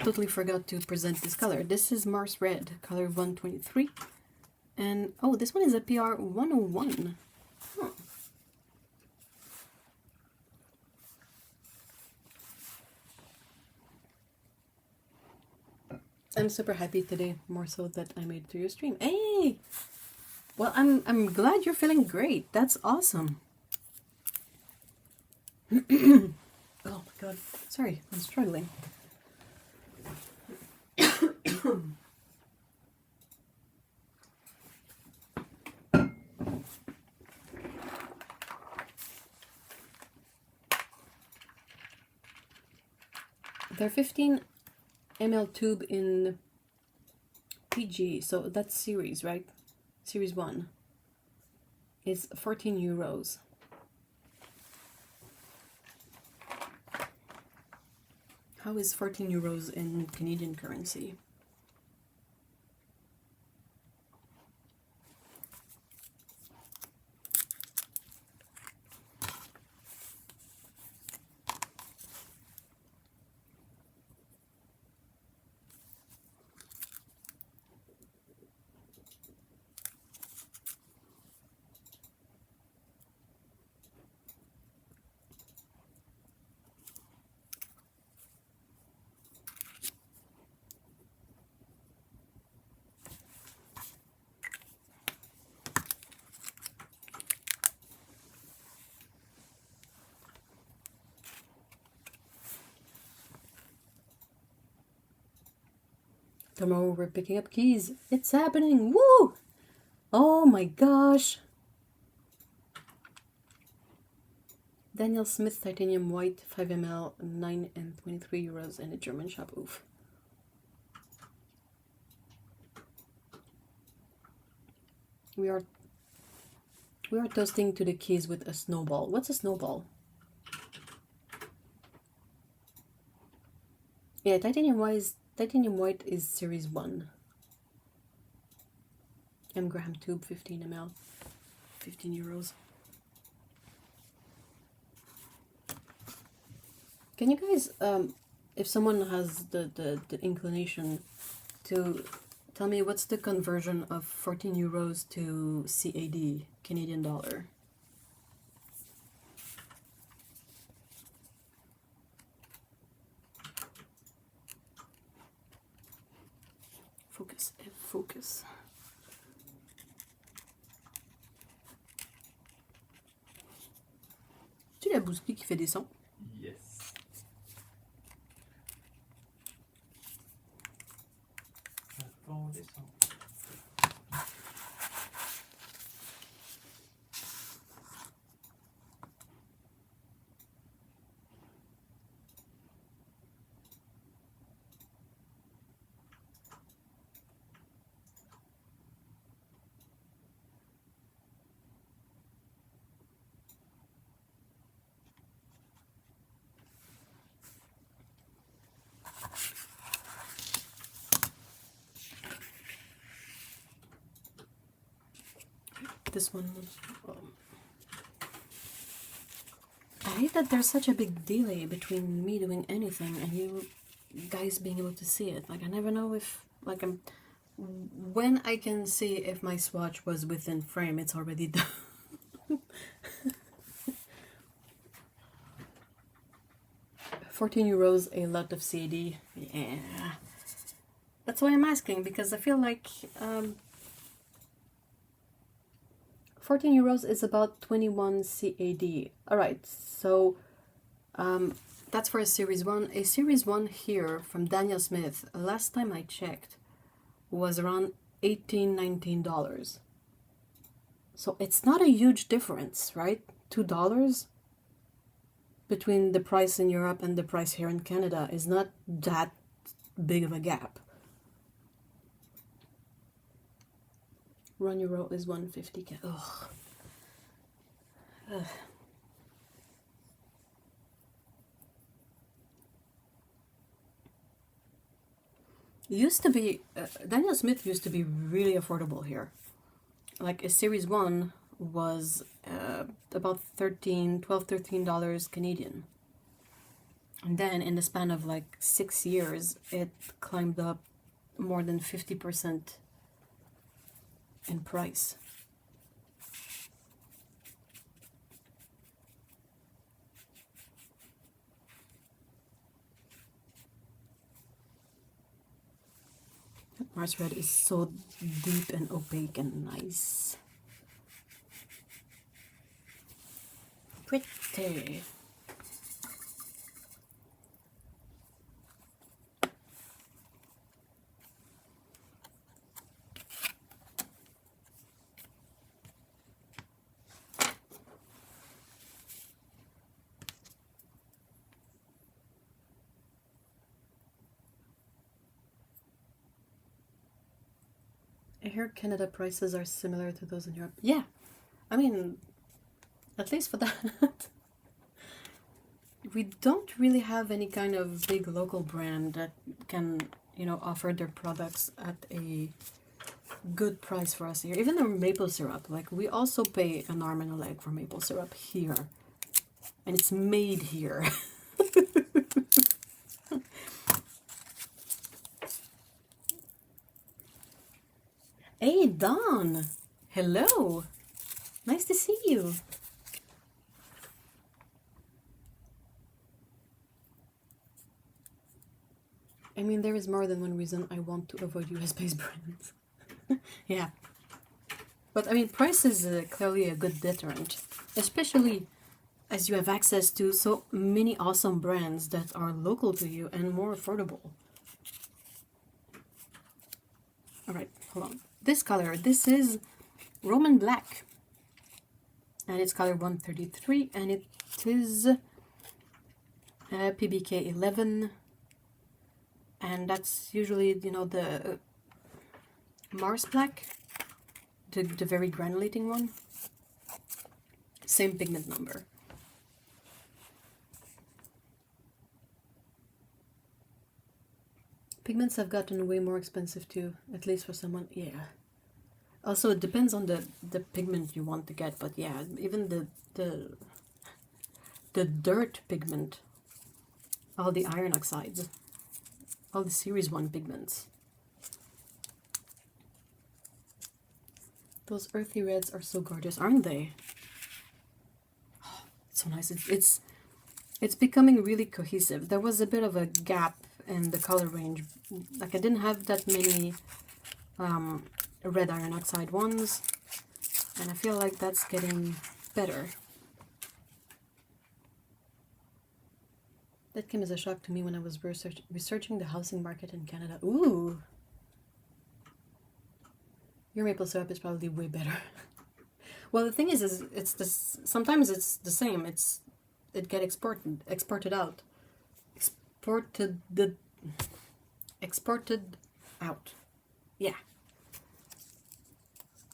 Totally forgot to present this color. This is Mars Red, color 123. And, oh, this one is a PR 101. Huh. I'm super happy today, more so that I made it through your stream. Hey! Well, I'm glad you're feeling great. That's awesome. Oh my god. Sorry, I'm struggling. They're 15 ml tube in PG, so that's series, right? Series 1 is 14 euros. How is 14 euros in Canadian currency? Tomorrow we're picking up keys. It's happening! Woo! Oh my gosh! Daniel Smith Titanium White 5 ml 9 and 23 euros in a German shop. Oof. We are toasting to the keys with a snowball. What's a snowball? Yeah, Titanium White is series 1. M. Graham tube 15 ml 15 euros. Can you guys if someone has the inclination to tell me what's the conversion of 14 euros to CAD, Canadian dollar. Focus, focus. Tu la bousquille qui fait des sons? Yes. Avant descend. This one. I hate that there's such a big delay between me doing anything and you guys being able to see it. Like I never know if when I can see if my swatch was within frame, it's already done. 14 euros, a lot of CAD. Yeah. That's why I'm asking, because I feel like 14 euros is about 21 CAD. Alright, so that's for a series 1. A series 1 here from Daniel Smith, last time I checked, was around $18–19. So it's not a huge difference, right? $2 between the price in Europe and the price here in Canada is not that big of a gap. €1 is 150. Ugh. Ugh. Used to be Daniel Smith used to be really affordable here. Like a series 1 was about $13 Canadian. And then in the span of like 6 years, it climbed up more than 50% in price. Mars Red is so deep and opaque and nice. Pretty. I hear Canada prices are similar to those in Europe. Yeah, I mean, at least for that. We don't really have any kind of big local brand that can, you know, offer their products at a good price for us here. Even the maple syrup, like we also pay an arm and a leg for maple syrup here. And it's made here. Hey, Dawn! Hello! Nice to see you. I mean, there is more than one reason I want to avoid US-based brands. Yeah. But I mean, price is clearly a good deterrent. Especially as you have access to so many awesome brands that are local to you and more affordable. Alright, hold on. This color, this is Roman Black. And it's color 133, and it is PBK 11. And that's usually, you know, the Mars Black, the very granulating one. Same pigment number. Pigments have gotten way more expensive too, at least for someone, yeah. Also, it depends on the pigment you want to get, but yeah, even the dirt pigment all the iron oxides, all the series 1 pigments. Those earthy reds are so gorgeous, aren't they? Oh, it's so nice. It's becoming really cohesive. There was a bit of a gap in the color range. Like I didn't have that many red iron oxide ones, and I feel like that's getting better. That came as a shock to me when I was researching the housing market in Canada. Ooh! Your maple syrup is probably way better. Well, the thing is it's this. Sometimes it's the same. It get exported out, exported out. Yeah.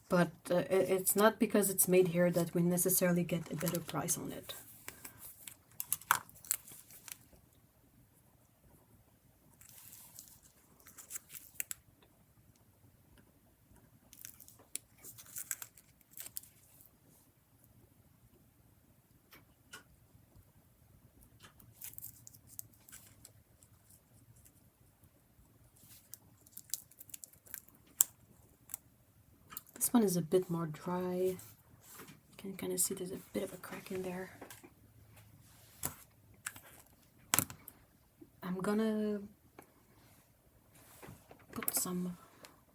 But it's not because it's made here that we necessarily get a better price on it. This one is a bit more dry. You can kind of see there's a bit of a crack in there. I'm gonna put some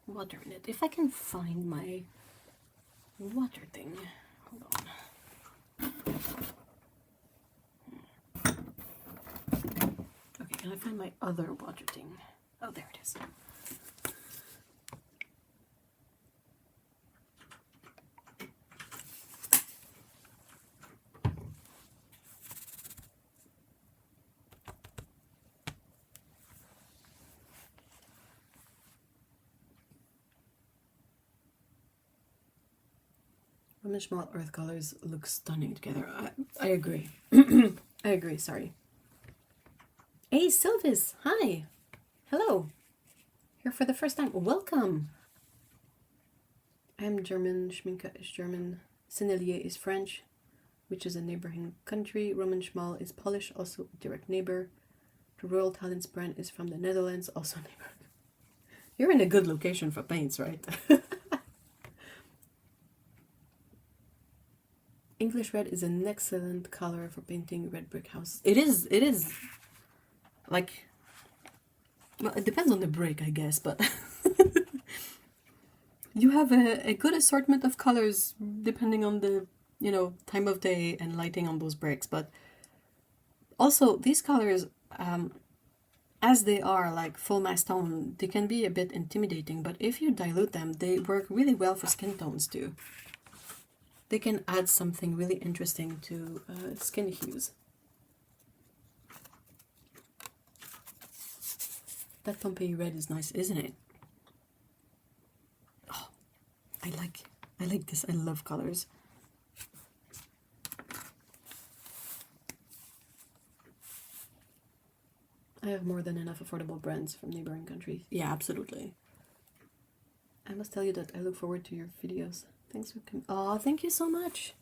water in it. If I can find my water thing. Hold on. Okay, can I find my other water thing? Oh, there it is. Roman Szmal earth colors look stunning together. I agree. I agree, sorry. Hey, Sylvis! Hi! Hello! Here for the first time. Welcome! I'm German, Schminke is German, Sennelier is French, which is a neighboring country. Roman Szmal is Polish, also a direct neighbor. The Royal Talents brand is from the Netherlands, also neighbor. You're in a good location for paints, right? English red is an excellent color for painting red brick houses. It is. Like, well, it depends on the brick, I guess, but you have a good assortment of colors depending on the, time of day and lighting on those bricks. But also, these colors, as they are like full mass tone, they can be a bit intimidating, but if you dilute them, they work really well for skin tones too. They can add something really interesting to skin hues. That Pompeii red is nice, isn't it? Oh, I like this. I love colors. I have more than enough affordable brands from neighboring countries. Yeah, absolutely. I must tell you that I look forward to your videos. Thanks for coming. Oh, thank you so much.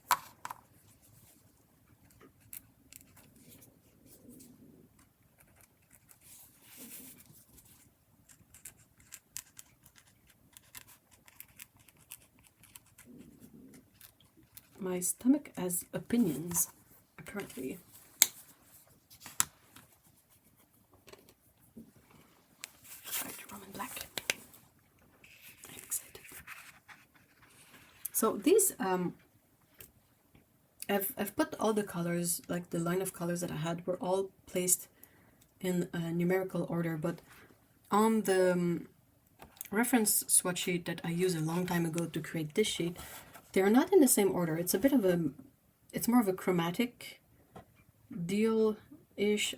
My stomach has opinions, apparently. Right, Roman black. I'm excited. So these, I've put all the colors, like the line of colors that I had, were all placed in a numerical order, but on the reference swatch sheet that I used a long time ago to create this sheet, they're not in the same order. It's a bit of a, it's more of a chromatic deal-ish,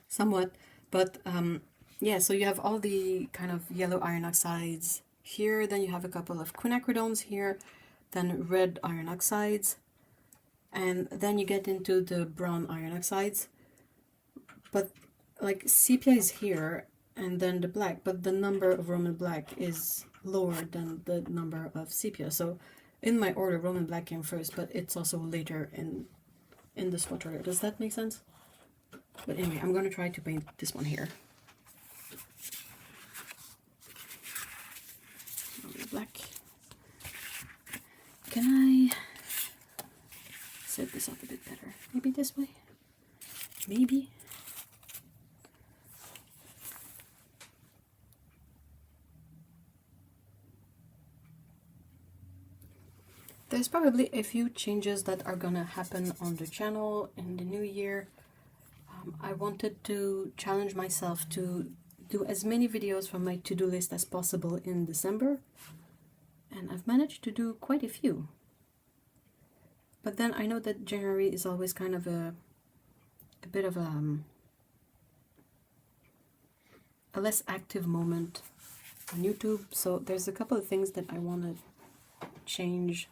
somewhat, but yeah, so you have all the kind of yellow iron oxides here, then you have a couple of quinacridones here, then red iron oxides, and then you get into the brown iron oxides, but like sepia is here, and then the black, but the number of Roman black is lower than the number of sepia. So in my order, Roman black came first, but it's also later in the swatch order. Does that make sense? But anyway, I'm gonna try to paint this one here. Black. Can I set this up a bit better? Maybe this way? Maybe? There's probably a few changes that are gonna happen on the channel in the new year. I wanted to challenge myself to do as many videos from my to-do list as possible in December, and I've managed to do quite a few. But then I know that January is always kind of a bit of a less active moment on YouTube, so there's a couple of things that I want to change,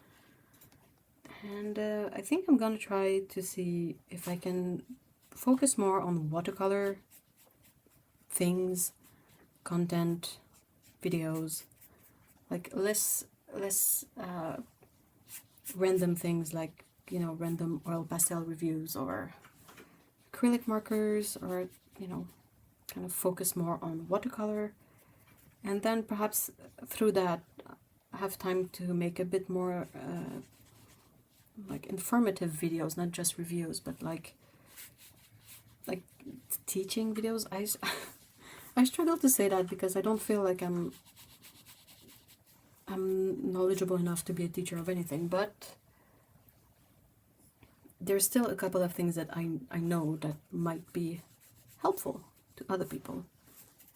and I think I'm gonna try to see if I can focus more on watercolor things, content, videos, like less random things like, you know, random oil pastel reviews or acrylic markers, or, you know, kind of focus more on watercolor, and then perhaps through that have time to make a bit more like informative videos, not just reviews, but like teaching videos. I struggle to say that because I don't feel like I'm knowledgeable enough to be a teacher of anything, but there's still a couple of things that I know that might be helpful to other people,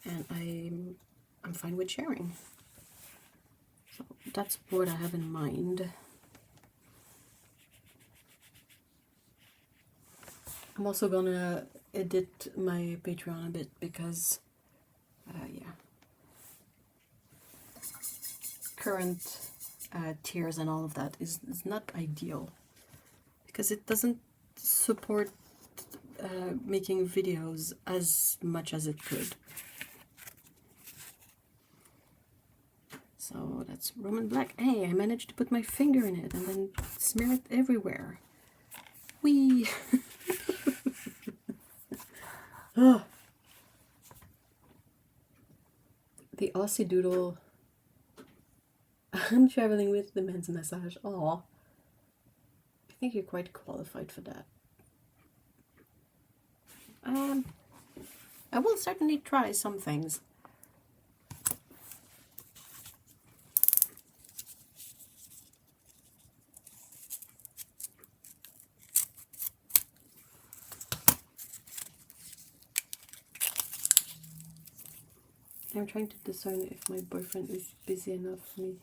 and I'm fine with sharing. So that's what I have in mind. I'm also gonna edit my Patreon a bit because, yeah, current tiers and all of that is not ideal because it doesn't support making videos as much as it could. So that's Roman black. Hey, I managed to put my finger in it and then smear it everywhere. Whee! Oh. The Aussie Doodle. I'm traveling with the men's massage. Aw. I think you're quite qualified for that. I will certainly try some things. I'm trying to discern if my boyfriend is busy enough for me.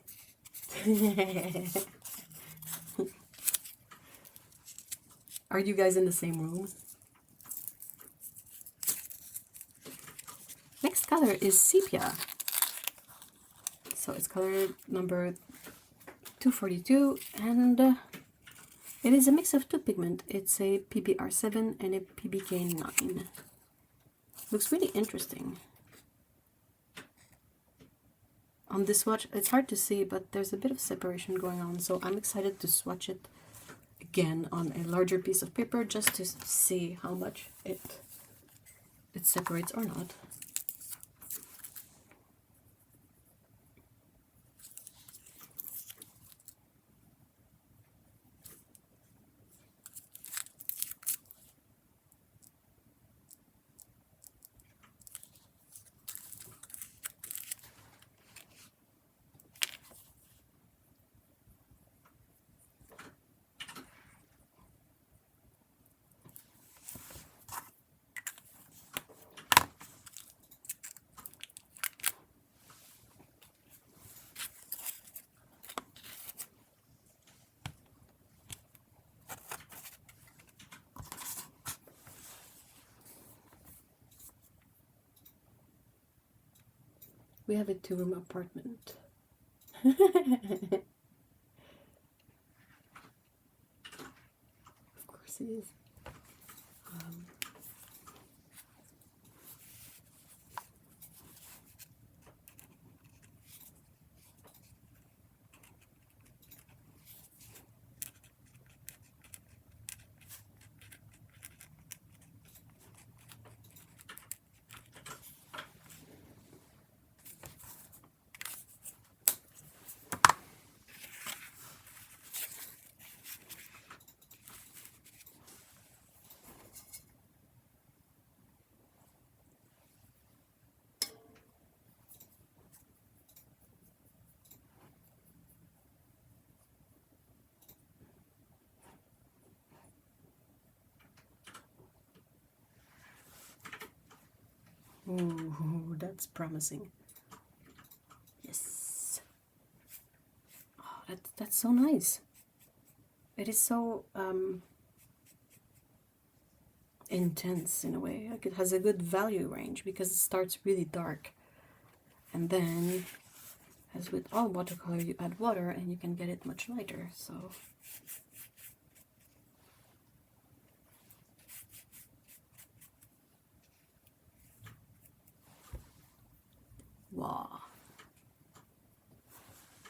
Are you guys in the same room? Next color is sepia. So it's color number 242, and it is a mix of two pigment. It's a PBR7 and a PBK9. Looks really interesting. On this swatch, it's hard to see, but there's a bit of separation going on, so I'm excited to swatch it again on a larger piece of paper just to see how much it separates or not. We have a 2-room apartment. Of course it is. Ooh, that's promising. Yes. Oh, that's so nice. It is so intense in a way. Like it has a good value range because it starts really dark, and then, as with all watercolor, you add water and you can get it much lighter. So. Wow.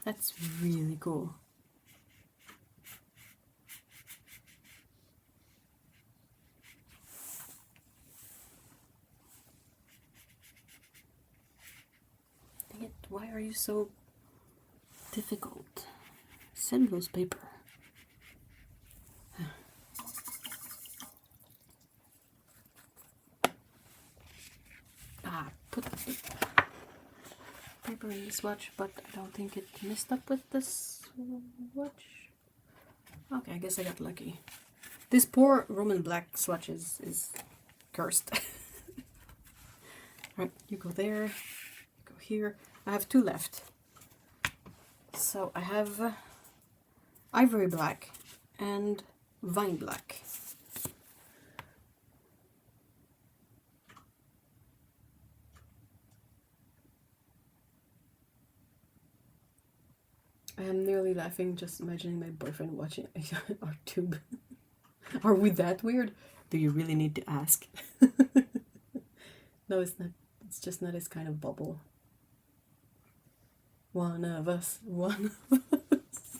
That's really cool. Dang it, why are you so difficult? Cellulose paper. Put the paper in the swatch, but I don't think it messed up with the swatch. Okay, I guess I got lucky. This poor Roman black swatch is cursed. Right, you go there, you go here. I have two left. So I have ivory black and vine black. I am nearly laughing just imagining my boyfriend watching our tube. Are we that weird? Do you really need to ask? No, it's not. It's just not his kind of bubble. One of us. One of us.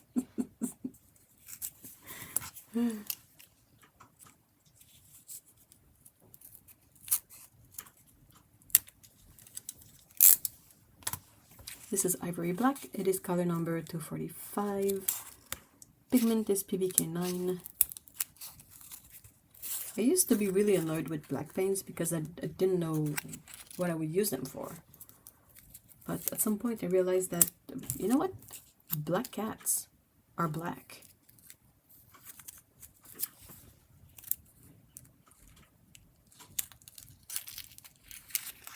This is ivory black. It is color number 245. Pigment is PBK9. I used to be really annoyed with black paints because I didn't know what I would use them for. But at some point I realized that, you know what? Black cats are black.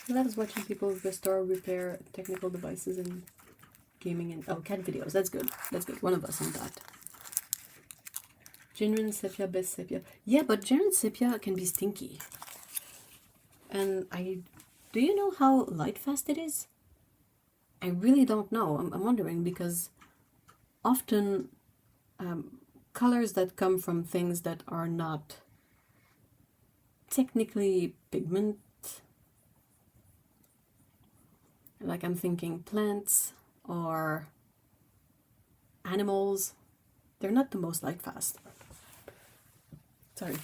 I love watching people restore, repair technical devices and gaming and cat videos. That's good. That's good. One of us on that. Genuine sepia, best sepia. Yeah, but genuine sepia can be stinky. And do you know how light fast it is? I really don't know. I'm wondering because often colors that come from things that are not technically pigment, like I'm thinking plants or animals, they're not the most light fast. Sorry.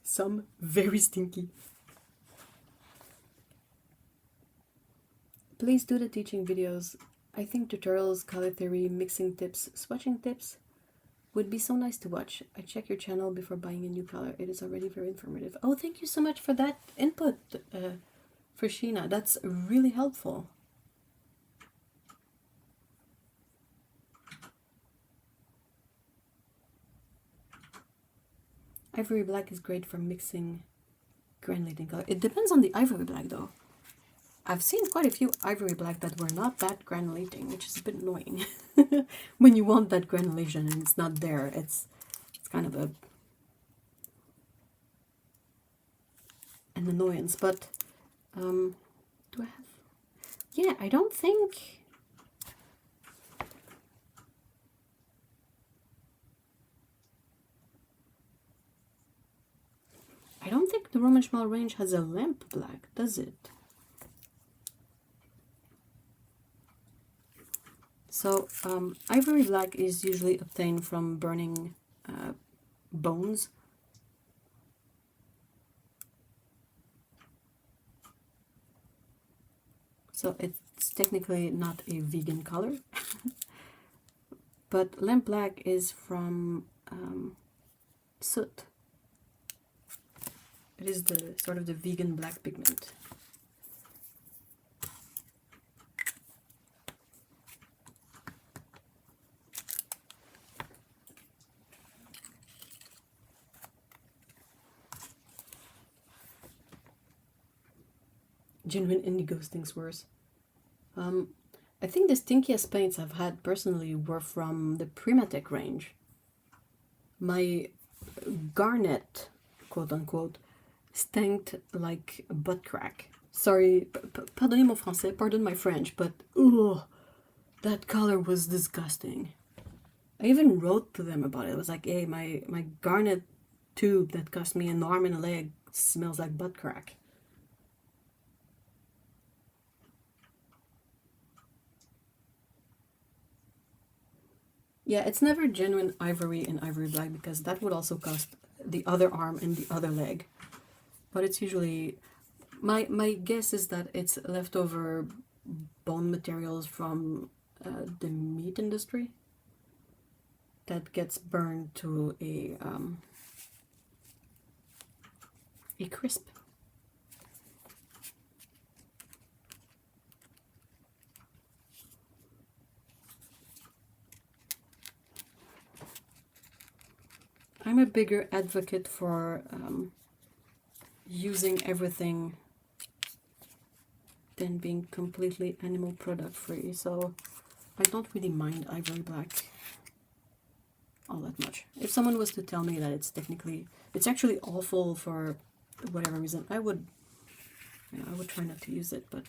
Some very stinky. Please do the teaching videos. I think tutorials, color theory, mixing tips, swatching tips would be so nice to watch. I check your channel before buying a new color. It is already very informative. Oh, thank you so much for that input, for Sheena. That's really helpful. Ivory black is great for mixing granulating color. It depends on the ivory black though. I've seen quite a few ivory black that were not that granulating, which is a bit annoying. When you want that granulation and it's not there, it's kind of an annoyance. But do I have? Yeah, I don't think. I don't think the Roman Szmal range has a lamp black, does it? So, ivory black is usually obtained from burning bones. So it's technically not a vegan color. But lamp black is from soot. It is the sort of the vegan black pigment. genuine indigo stings worse. I think the stinkiest paints I've had personally were from the Primatech range. My garnet, quote unquote, stanked like a butt crack. Sorry, pardonnez mon français, pardon my French, but ugh, that color was disgusting. I even wrote to them about it. I was like, hey, my garnet tube that cost me an arm and a leg smells like butt crack. Yeah, it's never genuine ivory and ivory black because that would also cost the other arm and the other leg. But it's usually, my guess is that it's leftover bone materials from the meat industry that gets burned to a crisp. I'm a bigger advocate for using everything than being completely animal product free, so I don't really mind ivory black all that much. If someone was to tell me that it's actually awful for whatever reason, I would try not to use it, but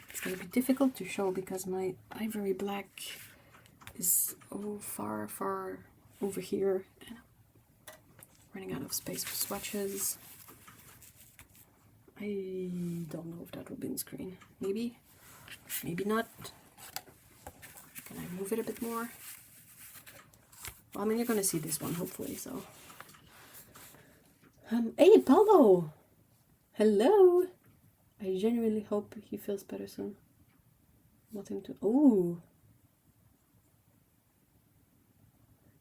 it's gonna be difficult to show because my ivory black is far over here and I'm running out of space for swatches. I don't know if that will be in screen. Maybe not. Can I move it a bit more? Well, I mean, you're gonna see this one hopefully, so. Hey, Paulo! Hello! I genuinely hope he feels better soon. Nothing to. Oh!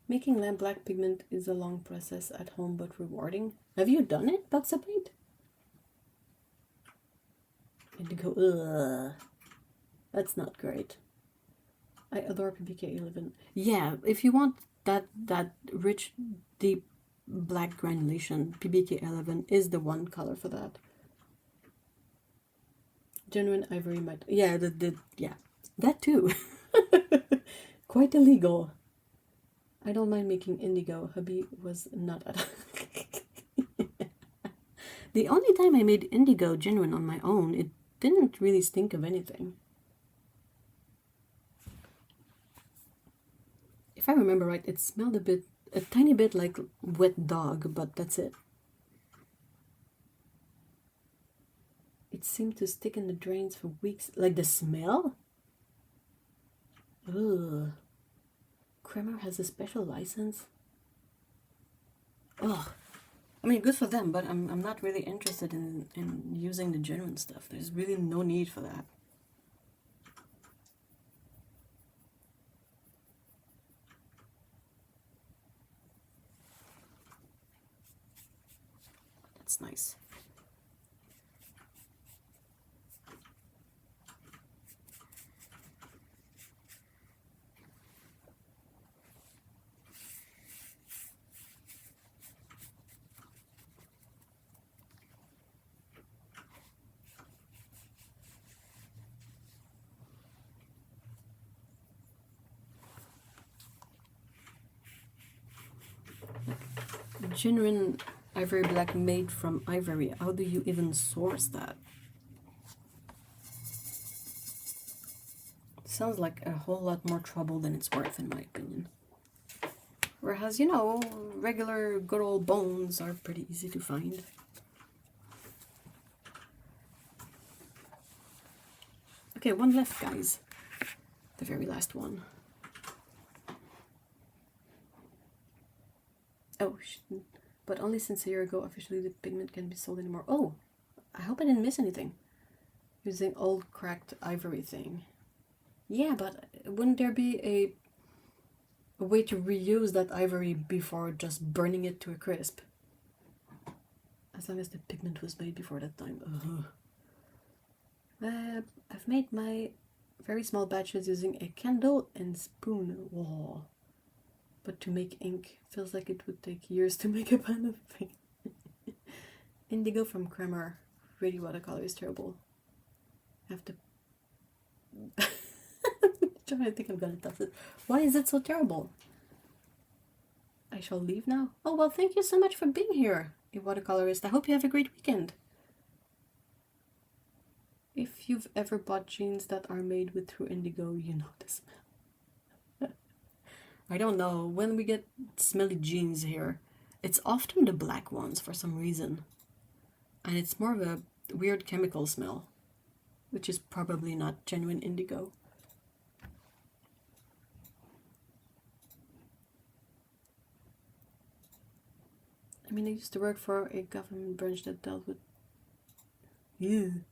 Making lamp black pigment is a long process at home but rewarding. Have you done it, Bugsabite? Indigo, ugh. That's not great. I adore PBK 11. Yeah, if you want that rich, deep black granulation, PBK 11 is the one color for that. Genuine ivory matte. Yeah, yeah, that too. Quite illegal. I don't mind making indigo. Hubby was not at The only time I made indigo genuine on my own, it didn't really stink of anything. If I remember right, it smelled a tiny bit like wet dog, but that's it. It seemed to stick in the drains for weeks. Like the smell? Ugh. Kremer has a special license? Ugh. I mean, good for them, but I'm not really interested in using the genuine stuff. There's really no need for that. That's nice. Genuine ivory black made from ivory. How do you even source that? Sounds like a whole lot more trouble than it's worth, in my opinion. Whereas, you know, regular good old bones are pretty easy to find. Okay, one left, guys. The very last one. Oh, but only since a year ago officially the pigment can be sold anymore. Oh, I hope I didn't miss anything. Using old cracked ivory thing. Yeah, but wouldn't there be a way to reuse that ivory before just burning it to a crisp? As long as the pigment was made before that time. I've made my very small batches using a candle and spoon. Whoa. But to make ink feels like it would take years to make a pan of paint. Indigo from Kremer. Really watercolor is terrible. I have to... I think I'm gonna toss it. Why is it so terrible? I shall leave now. Oh, well, thank you so much for being here, a watercolorist. I hope you have a great weekend. If you've ever bought jeans that are made with true indigo, you know the smell. I don't know, when we get smelly jeans here, it's often the black ones for some reason. And it's more of a weird chemical smell, which is probably not genuine indigo. I mean, I used to work for a government branch that dealt with... Ew.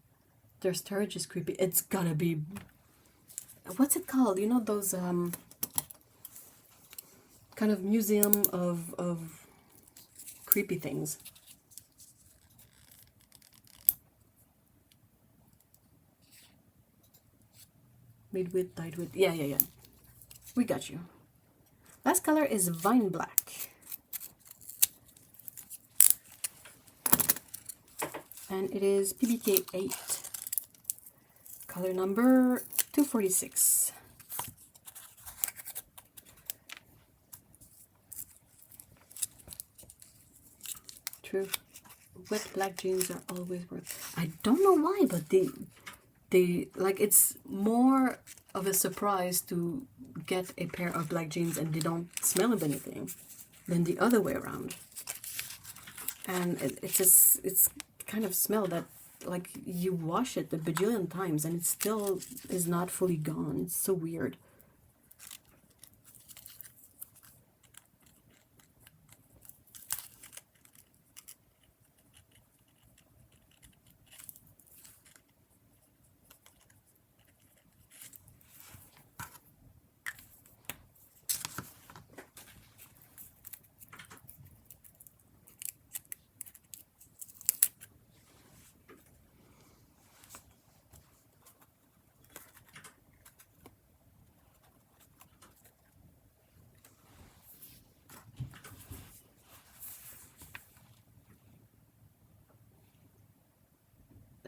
Their storage is creepy. It's gotta be... What's it called? You know those, kind of museum of creepy things. Made with, dyed with... Yeah. We got you. Last color is Vine Black. And it is PBK 8. Color number 246. True. Wet black jeans are always worth... I don't know why, but they like, it's more of a surprise to get a pair of black jeans and they don't smell of anything than the other way around. And it's kind of smell that, like, you wash it a bajillion times and it still is not fully gone. It's so weird.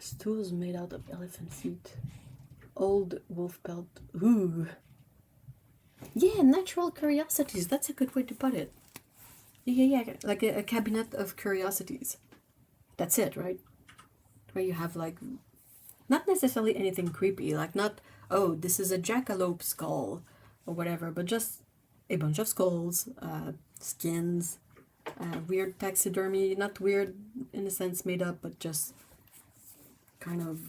Stools made out of elephant feet. Old wolf pelt. Ooh. Yeah, natural curiosities. That's a good way to put it. Yeah. Like a cabinet of curiosities. That's it, right? Where you have, like, not necessarily anything creepy. Like, not, oh, this is a jackalope skull or whatever, but just a bunch of skulls, skins, weird taxidermy. Not weird in a sense made up, but just kind of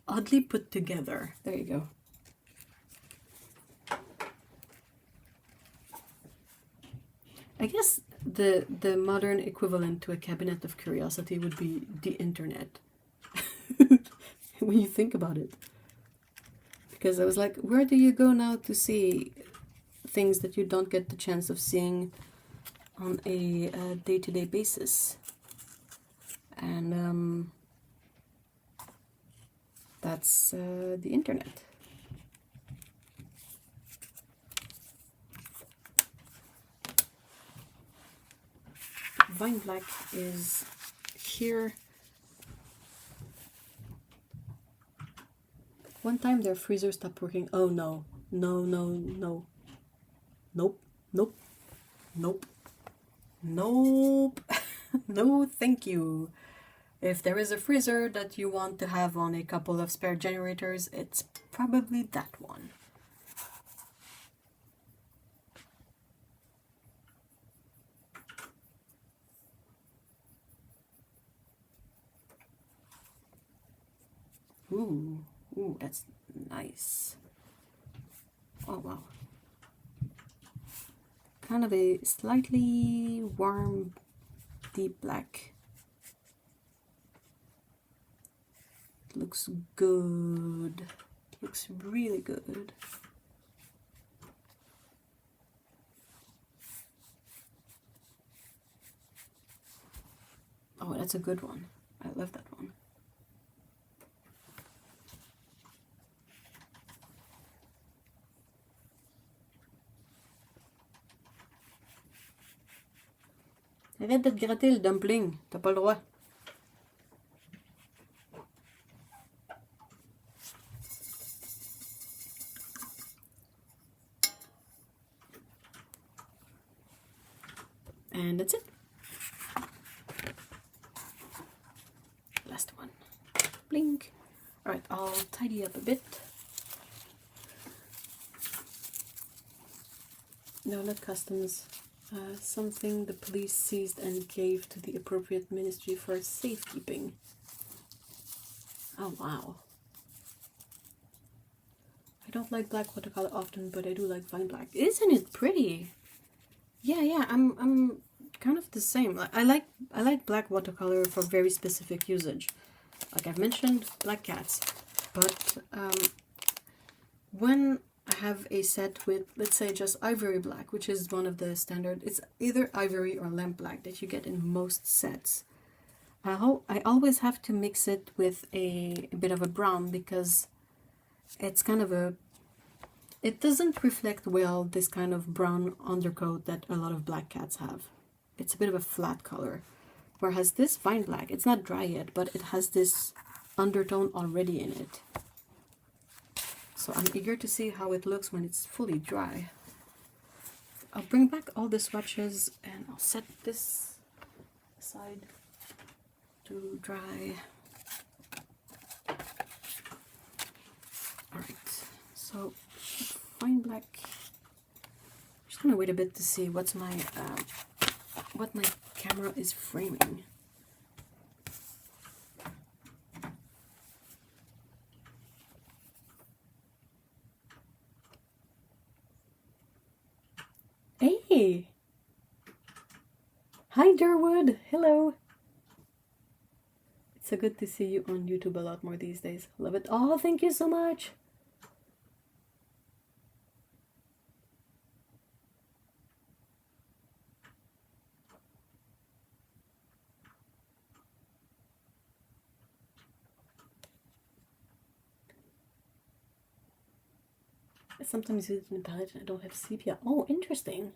oddly put together. There you go. I guess the modern equivalent to a cabinet of curiosity would be the internet. When you think about it. Because I was like, where do you go now to see things that you don't get the chance of seeing on a day-to-day basis? And that's the internet. Vine Black is here. One time their freezer stopped working. Oh no. No. Nope. No, thank you. If there is a freezer that you want to have on a couple of spare generators, it's probably that one. Ooh, that's nice. Oh wow. Kind of a slightly warm, deep black. Looks good. Looks really good. Oh, that's a good one. I love that one. Arrête de te gratter le dumpling. T'as pas le droit. And that's it. Last one. Blink. Alright, I'll tidy up a bit. No, not customs. Something the police seized and gave to the appropriate ministry for safekeeping. Oh, wow. I don't like black watercolor often, but I do like fine black. Isn't it pretty? Yeah, I'm kind of the same. Like, I like black watercolor for very specific usage. Like I've mentioned, black cats. But when I have a set with, let's say, just ivory black, which is one of the standard, it's either ivory or lamp black that you get in most sets. I always have to mix it with a bit of a brown because it's kind of a, it doesn't reflect well this kind of brown undercoat that a lot of black cats have. It's a bit of a flat color. Whereas this fine black, it's not dry yet, but it has this undertone already in it. So I'm eager to see how it looks when it's fully dry. I'll bring back all the swatches and I'll set this aside to dry. Alright, so fine black. I'm just gonna wait a bit to see what my camera is framing. Hey! Hi Durwood! Hello! It's so good to see you on YouTube a lot more these days. Love it. Oh, thank you so much! I sometimes use it in a palette and I don't have sepia. Oh, interesting!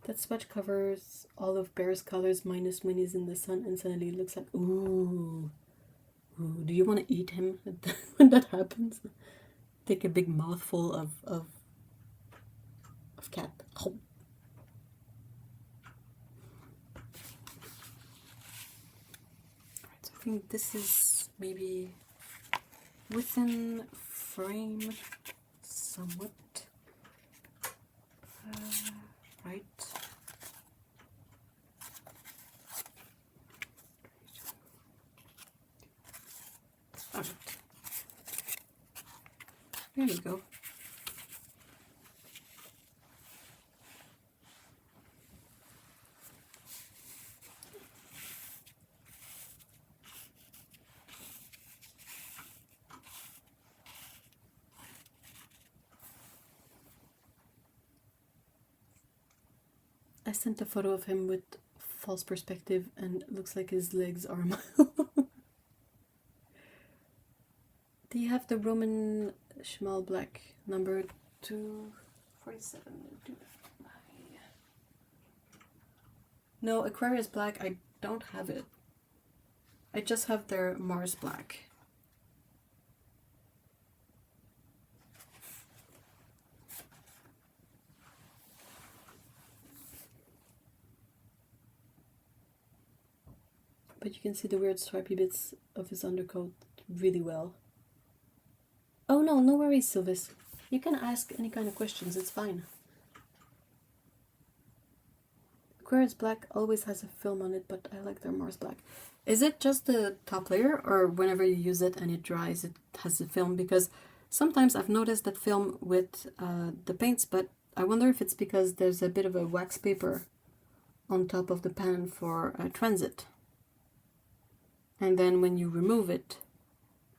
That swatch covers all of Bear's colors minus when he's in the sun and suddenly it looks like, ooh. Ooh, do you want to eat him when that happens? Take a big mouthful of cat. Oh. Alright, so I think this is maybe within frame somewhat. Right. Alright. There we go. I sent a photo of him with false perspective and it looks like his legs are a mile. Do you have the Roman Szmal Black number 247? No, Aquarius Black, I don't have it. I just have their Mars Black. But you can see the weird stripy bits of his undercoat really well. Oh no, no worries, Sylvis. You can ask any kind of questions, it's fine. Aquarius Black always has a film on it, but I like their Mars Black. Is it just the top layer, or whenever you use it and it dries, it has a film? Because sometimes I've noticed that film with the paints, but I wonder if it's because there's a bit of a wax paper on top of the pan for transit. And then when you remove it,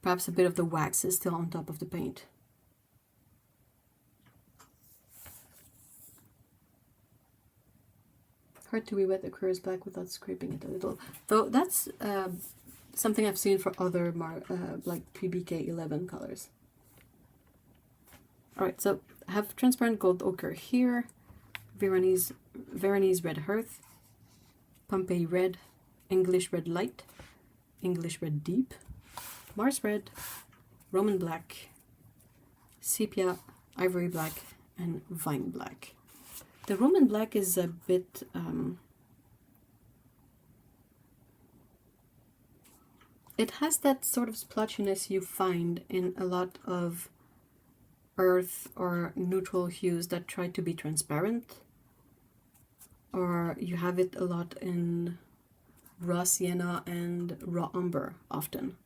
perhaps a bit of the wax is still on top of the paint. Hard to re-wet Aquarius Black without scraping it a little. Though that's something I've seen for other like PBK11 colors. Alright, so I have transparent gold ochre here, Veronese red hearth, Pompeii Red, English Red Light, English Red Deep, Mars Red, Roman Black, Sepia, Ivory Black, and Vine Black. The Roman Black is a bit it has that sort of splotchiness you find in a lot of earth or neutral hues that try to be transparent, or you have it a lot in raw sienna and raw umber often.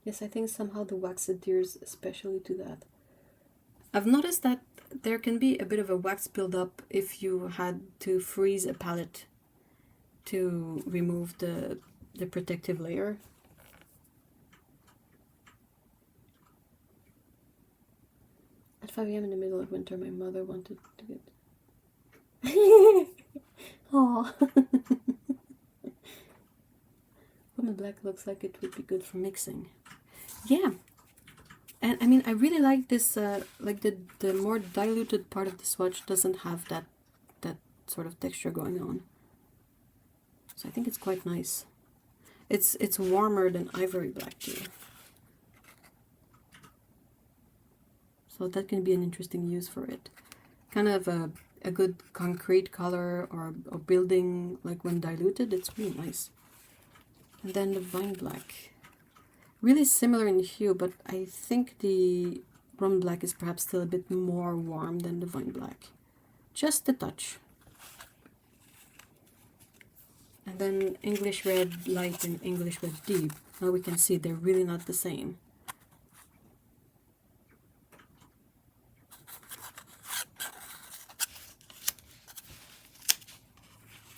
Yes, I think somehow the wax adheres especially to that. I've noticed that there can be a bit of a wax buildup if you had to freeze a palette to remove the protective layer. At 5 a.m. in the middle of winter, my mother wanted to get... Aww. Roman Black looks like it would be good for mixing. Yeah. And I mean, I really like this, like the more diluted part of the swatch doesn't have that sort of texture going on. So I think it's quite nice. It's warmer than Ivory Black too. So that can be an interesting use for it. Kind of a good concrete color or building, like when diluted, it's really nice. And then the Vine Black. Really similar in hue, but I think the Roman Black is perhaps still a bit more warm than the Vine Black. Just a touch. And then English Red Light and English Red Deep. Now we can see they're really not the same.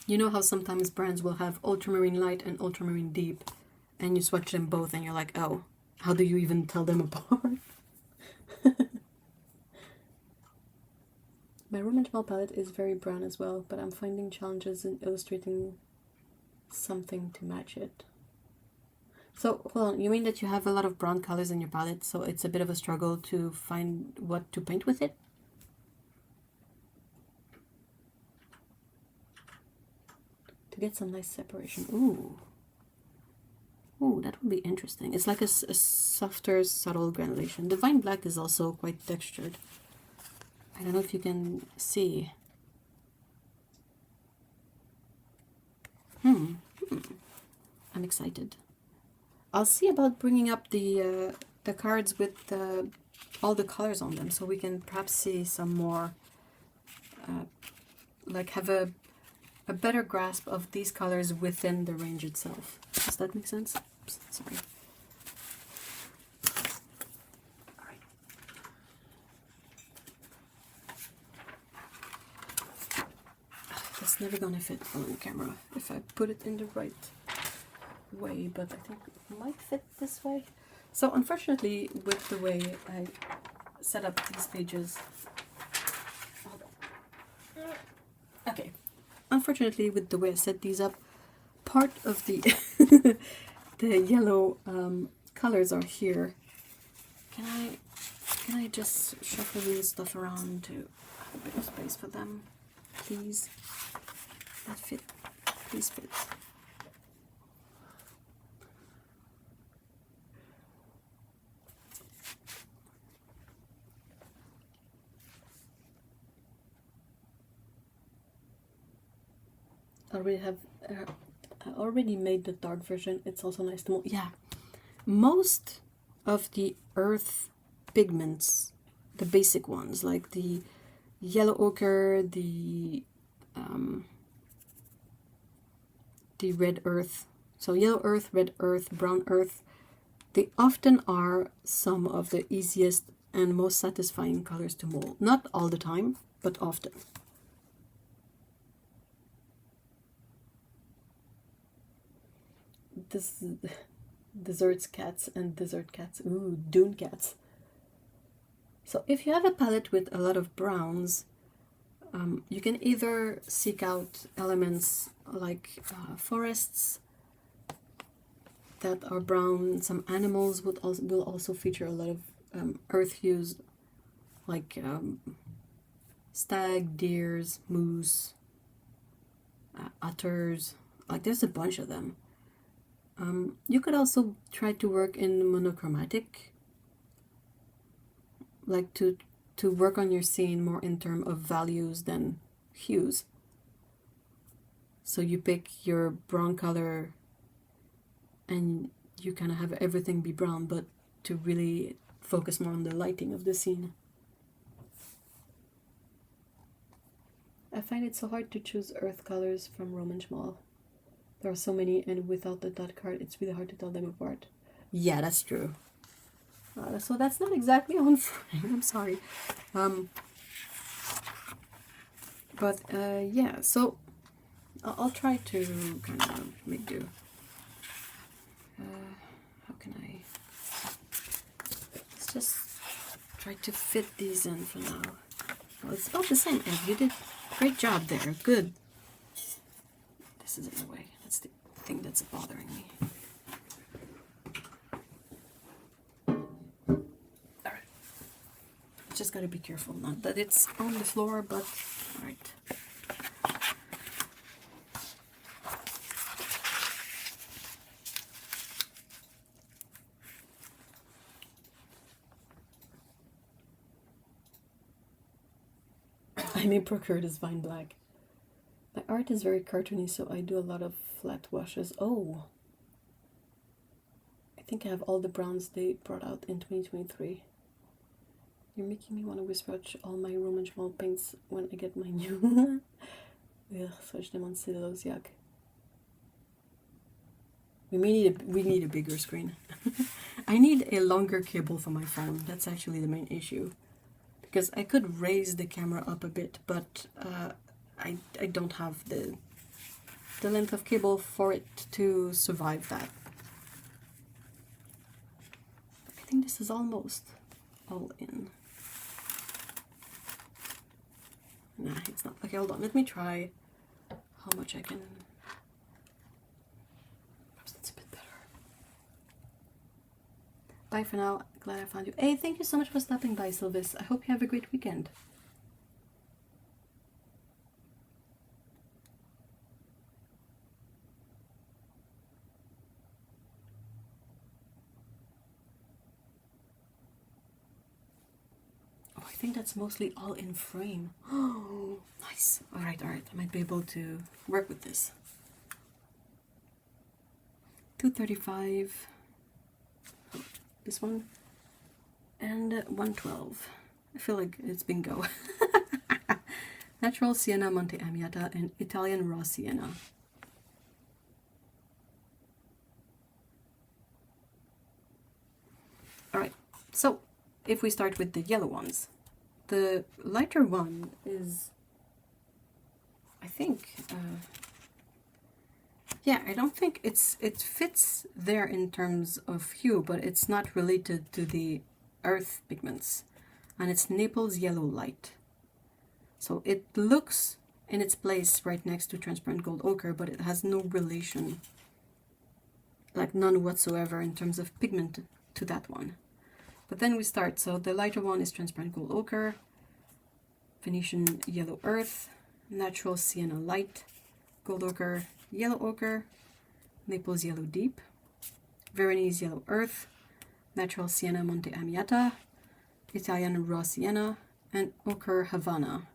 You know how sometimes brands will have ultramarine light and ultramarine deep, and you swatch them both and you're like, oh, how do you even tell them apart? My Roman Szmal palette is very brown as well, but I'm finding challenges in illustrating something to match it. So, hold on, you mean that you have a lot of brown colors in your palette, so it's a bit of a struggle to find what to paint with it? To get some nice separation. Ooh. Ooh, that would be interesting. It's like a softer, subtle granulation. The Vine Black is also quite textured. I don't know if you can see. I'm excited. I'll see about bringing up the cards with all the colors on them, so we can perhaps see some more, like have a better grasp of these colors within the range itself. Does that make sense? Oops, sorry. All right. That's never gonna fit on camera if I put it in the right way, but I think it might fit this way. So unfortunately, with the way I set up these pages, okay. Unfortunately, with the way I set these up, part of the the yellow colors are here. Can I just shuffle these stuff around to have a bit of space for them, please? That fit, please fit. I already made the dark version. It's also nice to yeah. Most of the earth pigments, the basic ones like the yellow ochre, the red earth, so yellow earth, red earth, brown earth, they often are some of the easiest and most satisfying colors to mold. Not all the time, but often. This is desserts cats and desert cats. Ooh, dune cats. So if you have a palette with a lot of browns, you can either seek out elements like forests that are brown. Some animals will also feature a lot of earth hues, like stag, deers, moose, otters. Like there's a bunch of them. You could also try to work in monochromatic, like to work on your scene more in terms of values than hues. So you pick your brown color and you kind of have everything be brown, but to really focus more on the lighting of the scene. I find it so hard to choose earth colors from Roman Szmal. There are so many, and without the dot card, it's really hard to tell them apart. Yeah, that's true. So that's not exactly on frame, I'm sorry. But yeah, so I'll try to kind of make do. How can I? Let's just try to fit these in for now. Well, it's about the same, Ed. You did a great job there. Good. This is in the way. That's the thing that's bothering me. Alright. Just gotta be careful, not that it's on the floor, but alright. I may procure this Vine Black. My art is very cartoony, so I do a lot of flat washes. Oh! I think I have all the browns they brought out in 2023. You're making me want to whispatch all my Roman Szmal paints when I get my new... Ugh, swatch them on cellulose, yuck. We need a bigger screen. I need a longer cable for my phone. That's actually the main issue. Because I could raise the camera up a bit, but I don't have the length of cable for it to survive that. I think this is almost all in. Nah, it's not. Okay, hold on. Let me try how much I can. Perhaps that's a bit better. Bye for now. Glad I found you. Hey, thank you so much for stopping by, Sylvis. I hope you have a great weekend. Oh, I think that's mostly all in frame. Oh, nice. All right. I might be able to work with this. 235. This one. And 112. I feel like it's bingo. Natural Sienna Monte Amiata and Italian Raw Sienna. Alright, so if we start with the yellow ones, the lighter one is, I think, yeah, I don't think it fits there in terms of hue, but it's not related to the earth pigments, and it's Naples Yellow Light. So it looks in its place right next to transparent gold ochre, but it has no relation, like none whatsoever in terms of pigment to that one. But then we start, so the lighter one is transparent gold ochre, Venetian Yellow Earth, Natural Sienna Light, gold ochre, yellow ochre, Naples Yellow Deep, Veronese Yellow Earth, Natural Sienna Monte Amiata, Italian Raw Sienna, and Ochre Havana.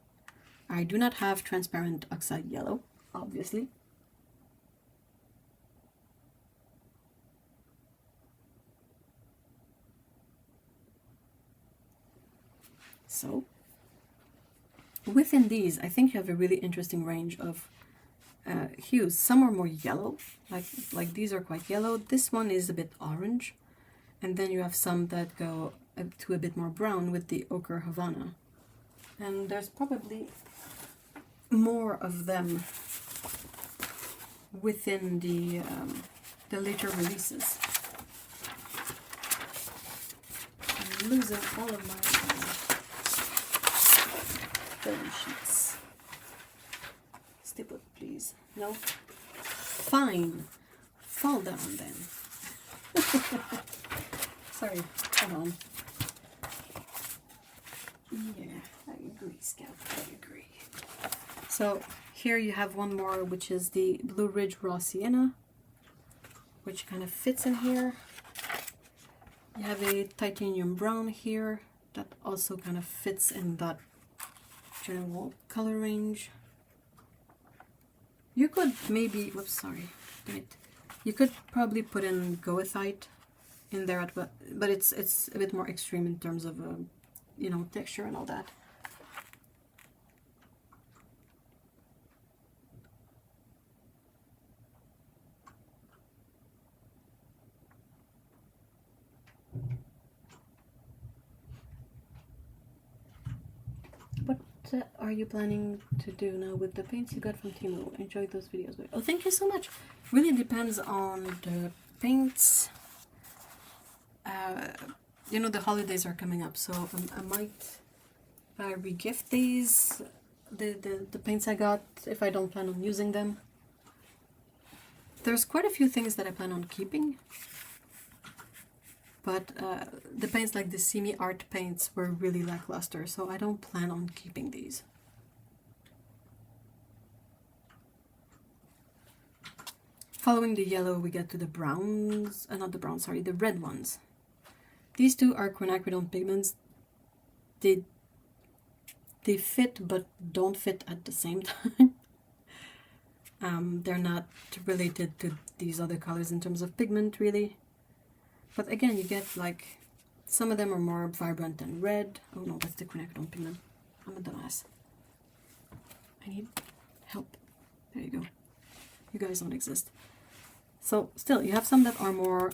I do not have transparent oxide yellow, obviously. So, within these, I think you have a really interesting range of hues. Some are more yellow, like these are quite yellow. This one is a bit orange. And then you have some that go to a bit more brown with the Ochre Havana. And there's probably more of them within the later releases. I'm losing all of my film sheets. Stay put, please. No? Fine. Fall down then. Sorry, hold on. Yeah, I agree, Scout. I agree. So here you have one more, which is the Blue Ridge Raw Sienna, which kind of fits in here. You have a titanium brown here that also kind of fits in that general color range. You could maybe, whoops, sorry, wait. You could probably put in goethite in there, but it's a bit more extreme in terms of you know, texture and all that. What are you planning to do now with the paints you got from Timo? Enjoyed those videos. Oh, thank you so much. Really depends on the paints. You know, the holidays are coming up, so I might regift these, the paints I got, if I don't plan on using them. There's quite a few things that I plan on keeping, but the paints like the semi art paints were really lackluster, so I don't plan on keeping these. Following the yellow, we get to the browns, not the browns, sorry, the red ones. These two are quinacridone pigments. They fit but don't fit at the same time. They're not related to these other colors in terms of pigment, really. But again, you get like, some of them are more vibrant than red. Oh no, that's the quinacridone pigment. I'm a dumbass. I need help. There you go. You guys don't exist. So still, you have some that are more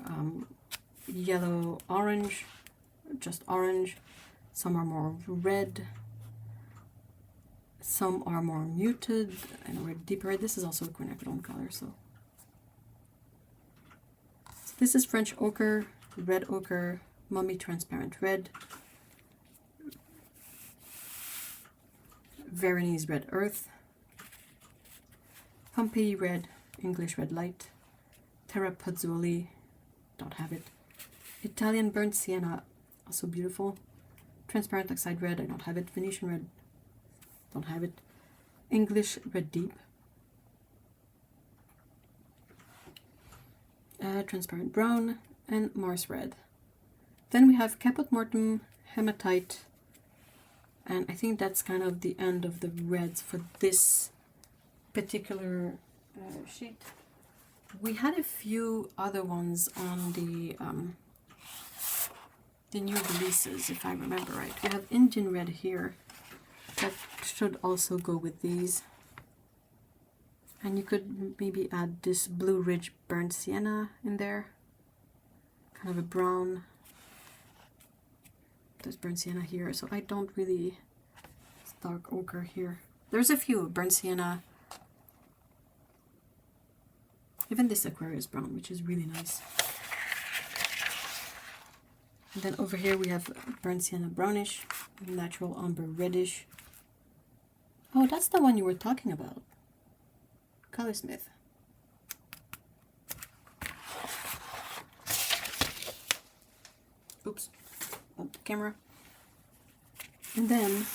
yellow, orange, just orange. Some are more red. Some are more muted and a deeper red. This is also a quinacridone color, so this is French ochre, red ochre, mummy transparent red, Veronese red earth, Pompeii red, English red light, Terra Pozzuoli, don't have it, Italian burnt sienna, also beautiful, transparent oxide red, I don't have it, Venetian red, don't have it, English red deep, transparent brown, and Mars red. Then we have Caput Mortem, Hematite, and I think that's kind of the end of the reds for this particular sheet. We had a few other ones on the new releases, if I remember right. We have Indian red here. That should also go with these. And you could maybe add this Blue Ridge burnt sienna in there. Kind of a brown. There's burnt sienna here, so I don't really... It's dark ochre here. There's a few burnt sienna. Even this Aquarius brown, which is really nice. And then over here we have burnt sienna brownish, natural umber reddish. Oh, that's the one you were talking about. Colorsmith. Oops, bump the camera. And then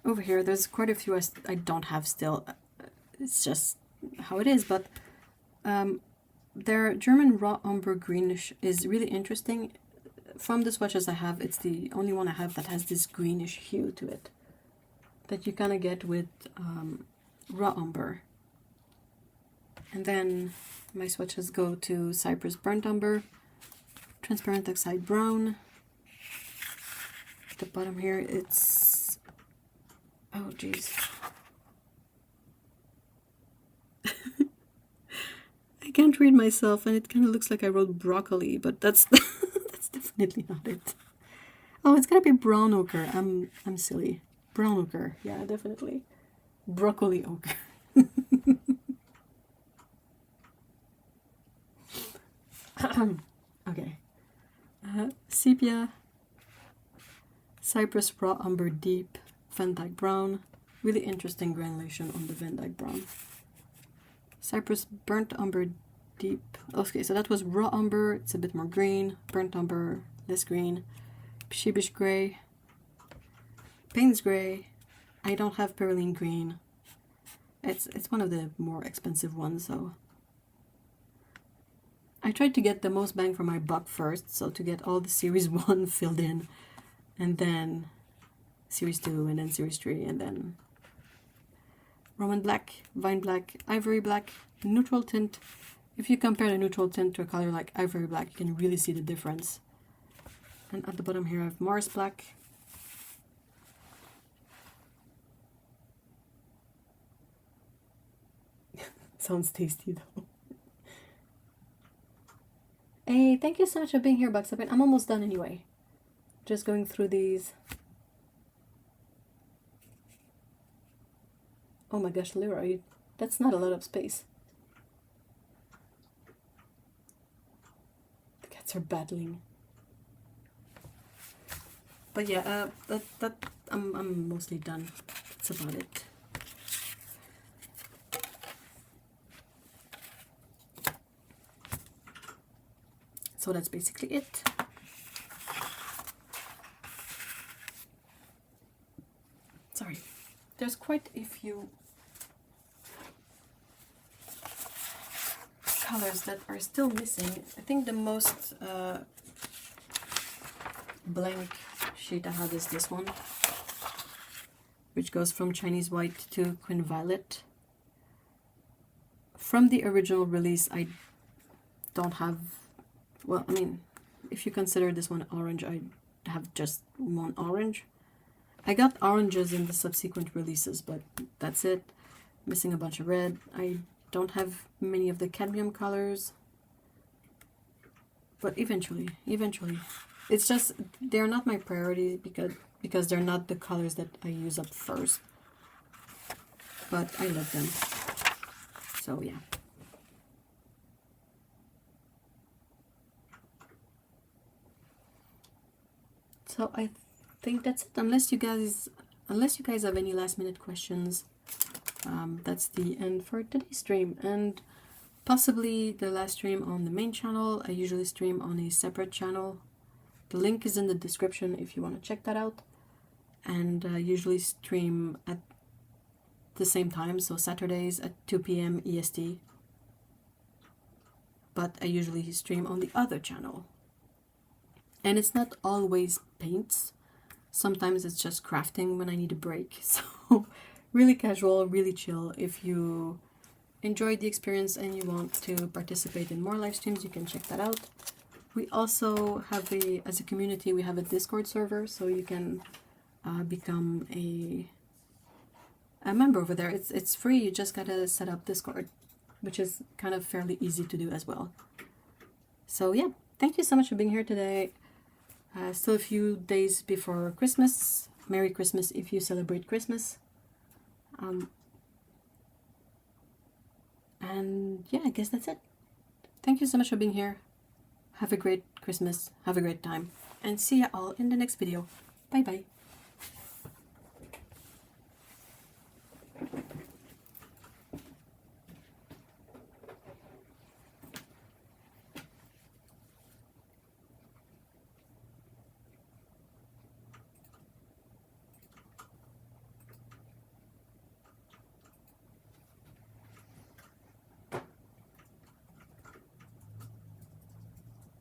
over here, there's quite a few I don't have still. It's just how it is, but their German raw umber greenish is really interesting. From the swatches I have, it's the only one I have that has this greenish hue to it that you kind of get with raw umber. And then my swatches go to Cypress burnt umber, transparent oxide brown. At the bottom here, it's, oh geez, I can't read myself, and it kind of looks like I wrote broccoli, but that's that's definitely not it. Oh, it's gonna be brown ochre. I'm silly. Brown ochre, yeah, definitely. Broccoli ochre. Okay. Sepia, Cypress raw umber deep, Van Dyke brown. Really interesting granulation on the Van Dyke brown. Cypress burnt umber deep. Okay, so that was raw umber. It's a bit more green. Burnt umber, less green. Sheebish gray, Payne's Gray. I don't have Perylene Green. It's one of the more expensive ones, so I tried to get the most bang for my buck first, so to get all the Series 1 filled in, and then Series 2, and then Series 3, and then Roman Black, Vine Black, Ivory Black, Neutral Tint. If you compare the neutral tint to a color like Ivory Black, you can really see the difference. And at the bottom here I have Mars Black. Sounds tasty though. Hey, thank you so much for being here, Bucksapin. I'm almost done anyway. Just going through these. Oh my gosh, Leroy, that's not a lot of space. The cats are battling. But yeah, I'm mostly done. That's about it. So that's basically it. Sorry, there's quite a few colors that are still missing. I think the most blank sheet I have is this one, which goes from Chinese White to Queen Violet. From the original release, I don't have, well, I mean, if you consider this one orange, I have just one orange. I got oranges in the subsequent releases, but that's it. Missing a bunch of red. I don't have many of the cadmium colors, but eventually. It's just, they're not my priority because they're not the colors that I use up first. But I love them. So yeah. So I think that's it. Unless you guys have any last minute questions, that's the end for today's stream, and possibly the last stream on the main channel. I usually stream on a separate channel. The link is in the description if you want to check that out. And I usually stream at the same time, so Saturdays at 2 p.m. EST. But I usually stream on the other channel. And it's not always paints. Sometimes it's just crafting when I need a break. So really casual, really chill. If you enjoyed the experience and you want to participate in more live streams, you can check that out. We also have as a community, we have a Discord server, so you can become a member over there. It's free. You just gotta set up Discord, which is kind of fairly easy to do as well. So yeah, thank you so much for being here today. Still a few days before Christmas. Merry Christmas if you celebrate Christmas. And yeah, I guess that's it. Thank you so much for being here. Have a great Christmas. Have a great time. And see you all in the next video. Bye bye.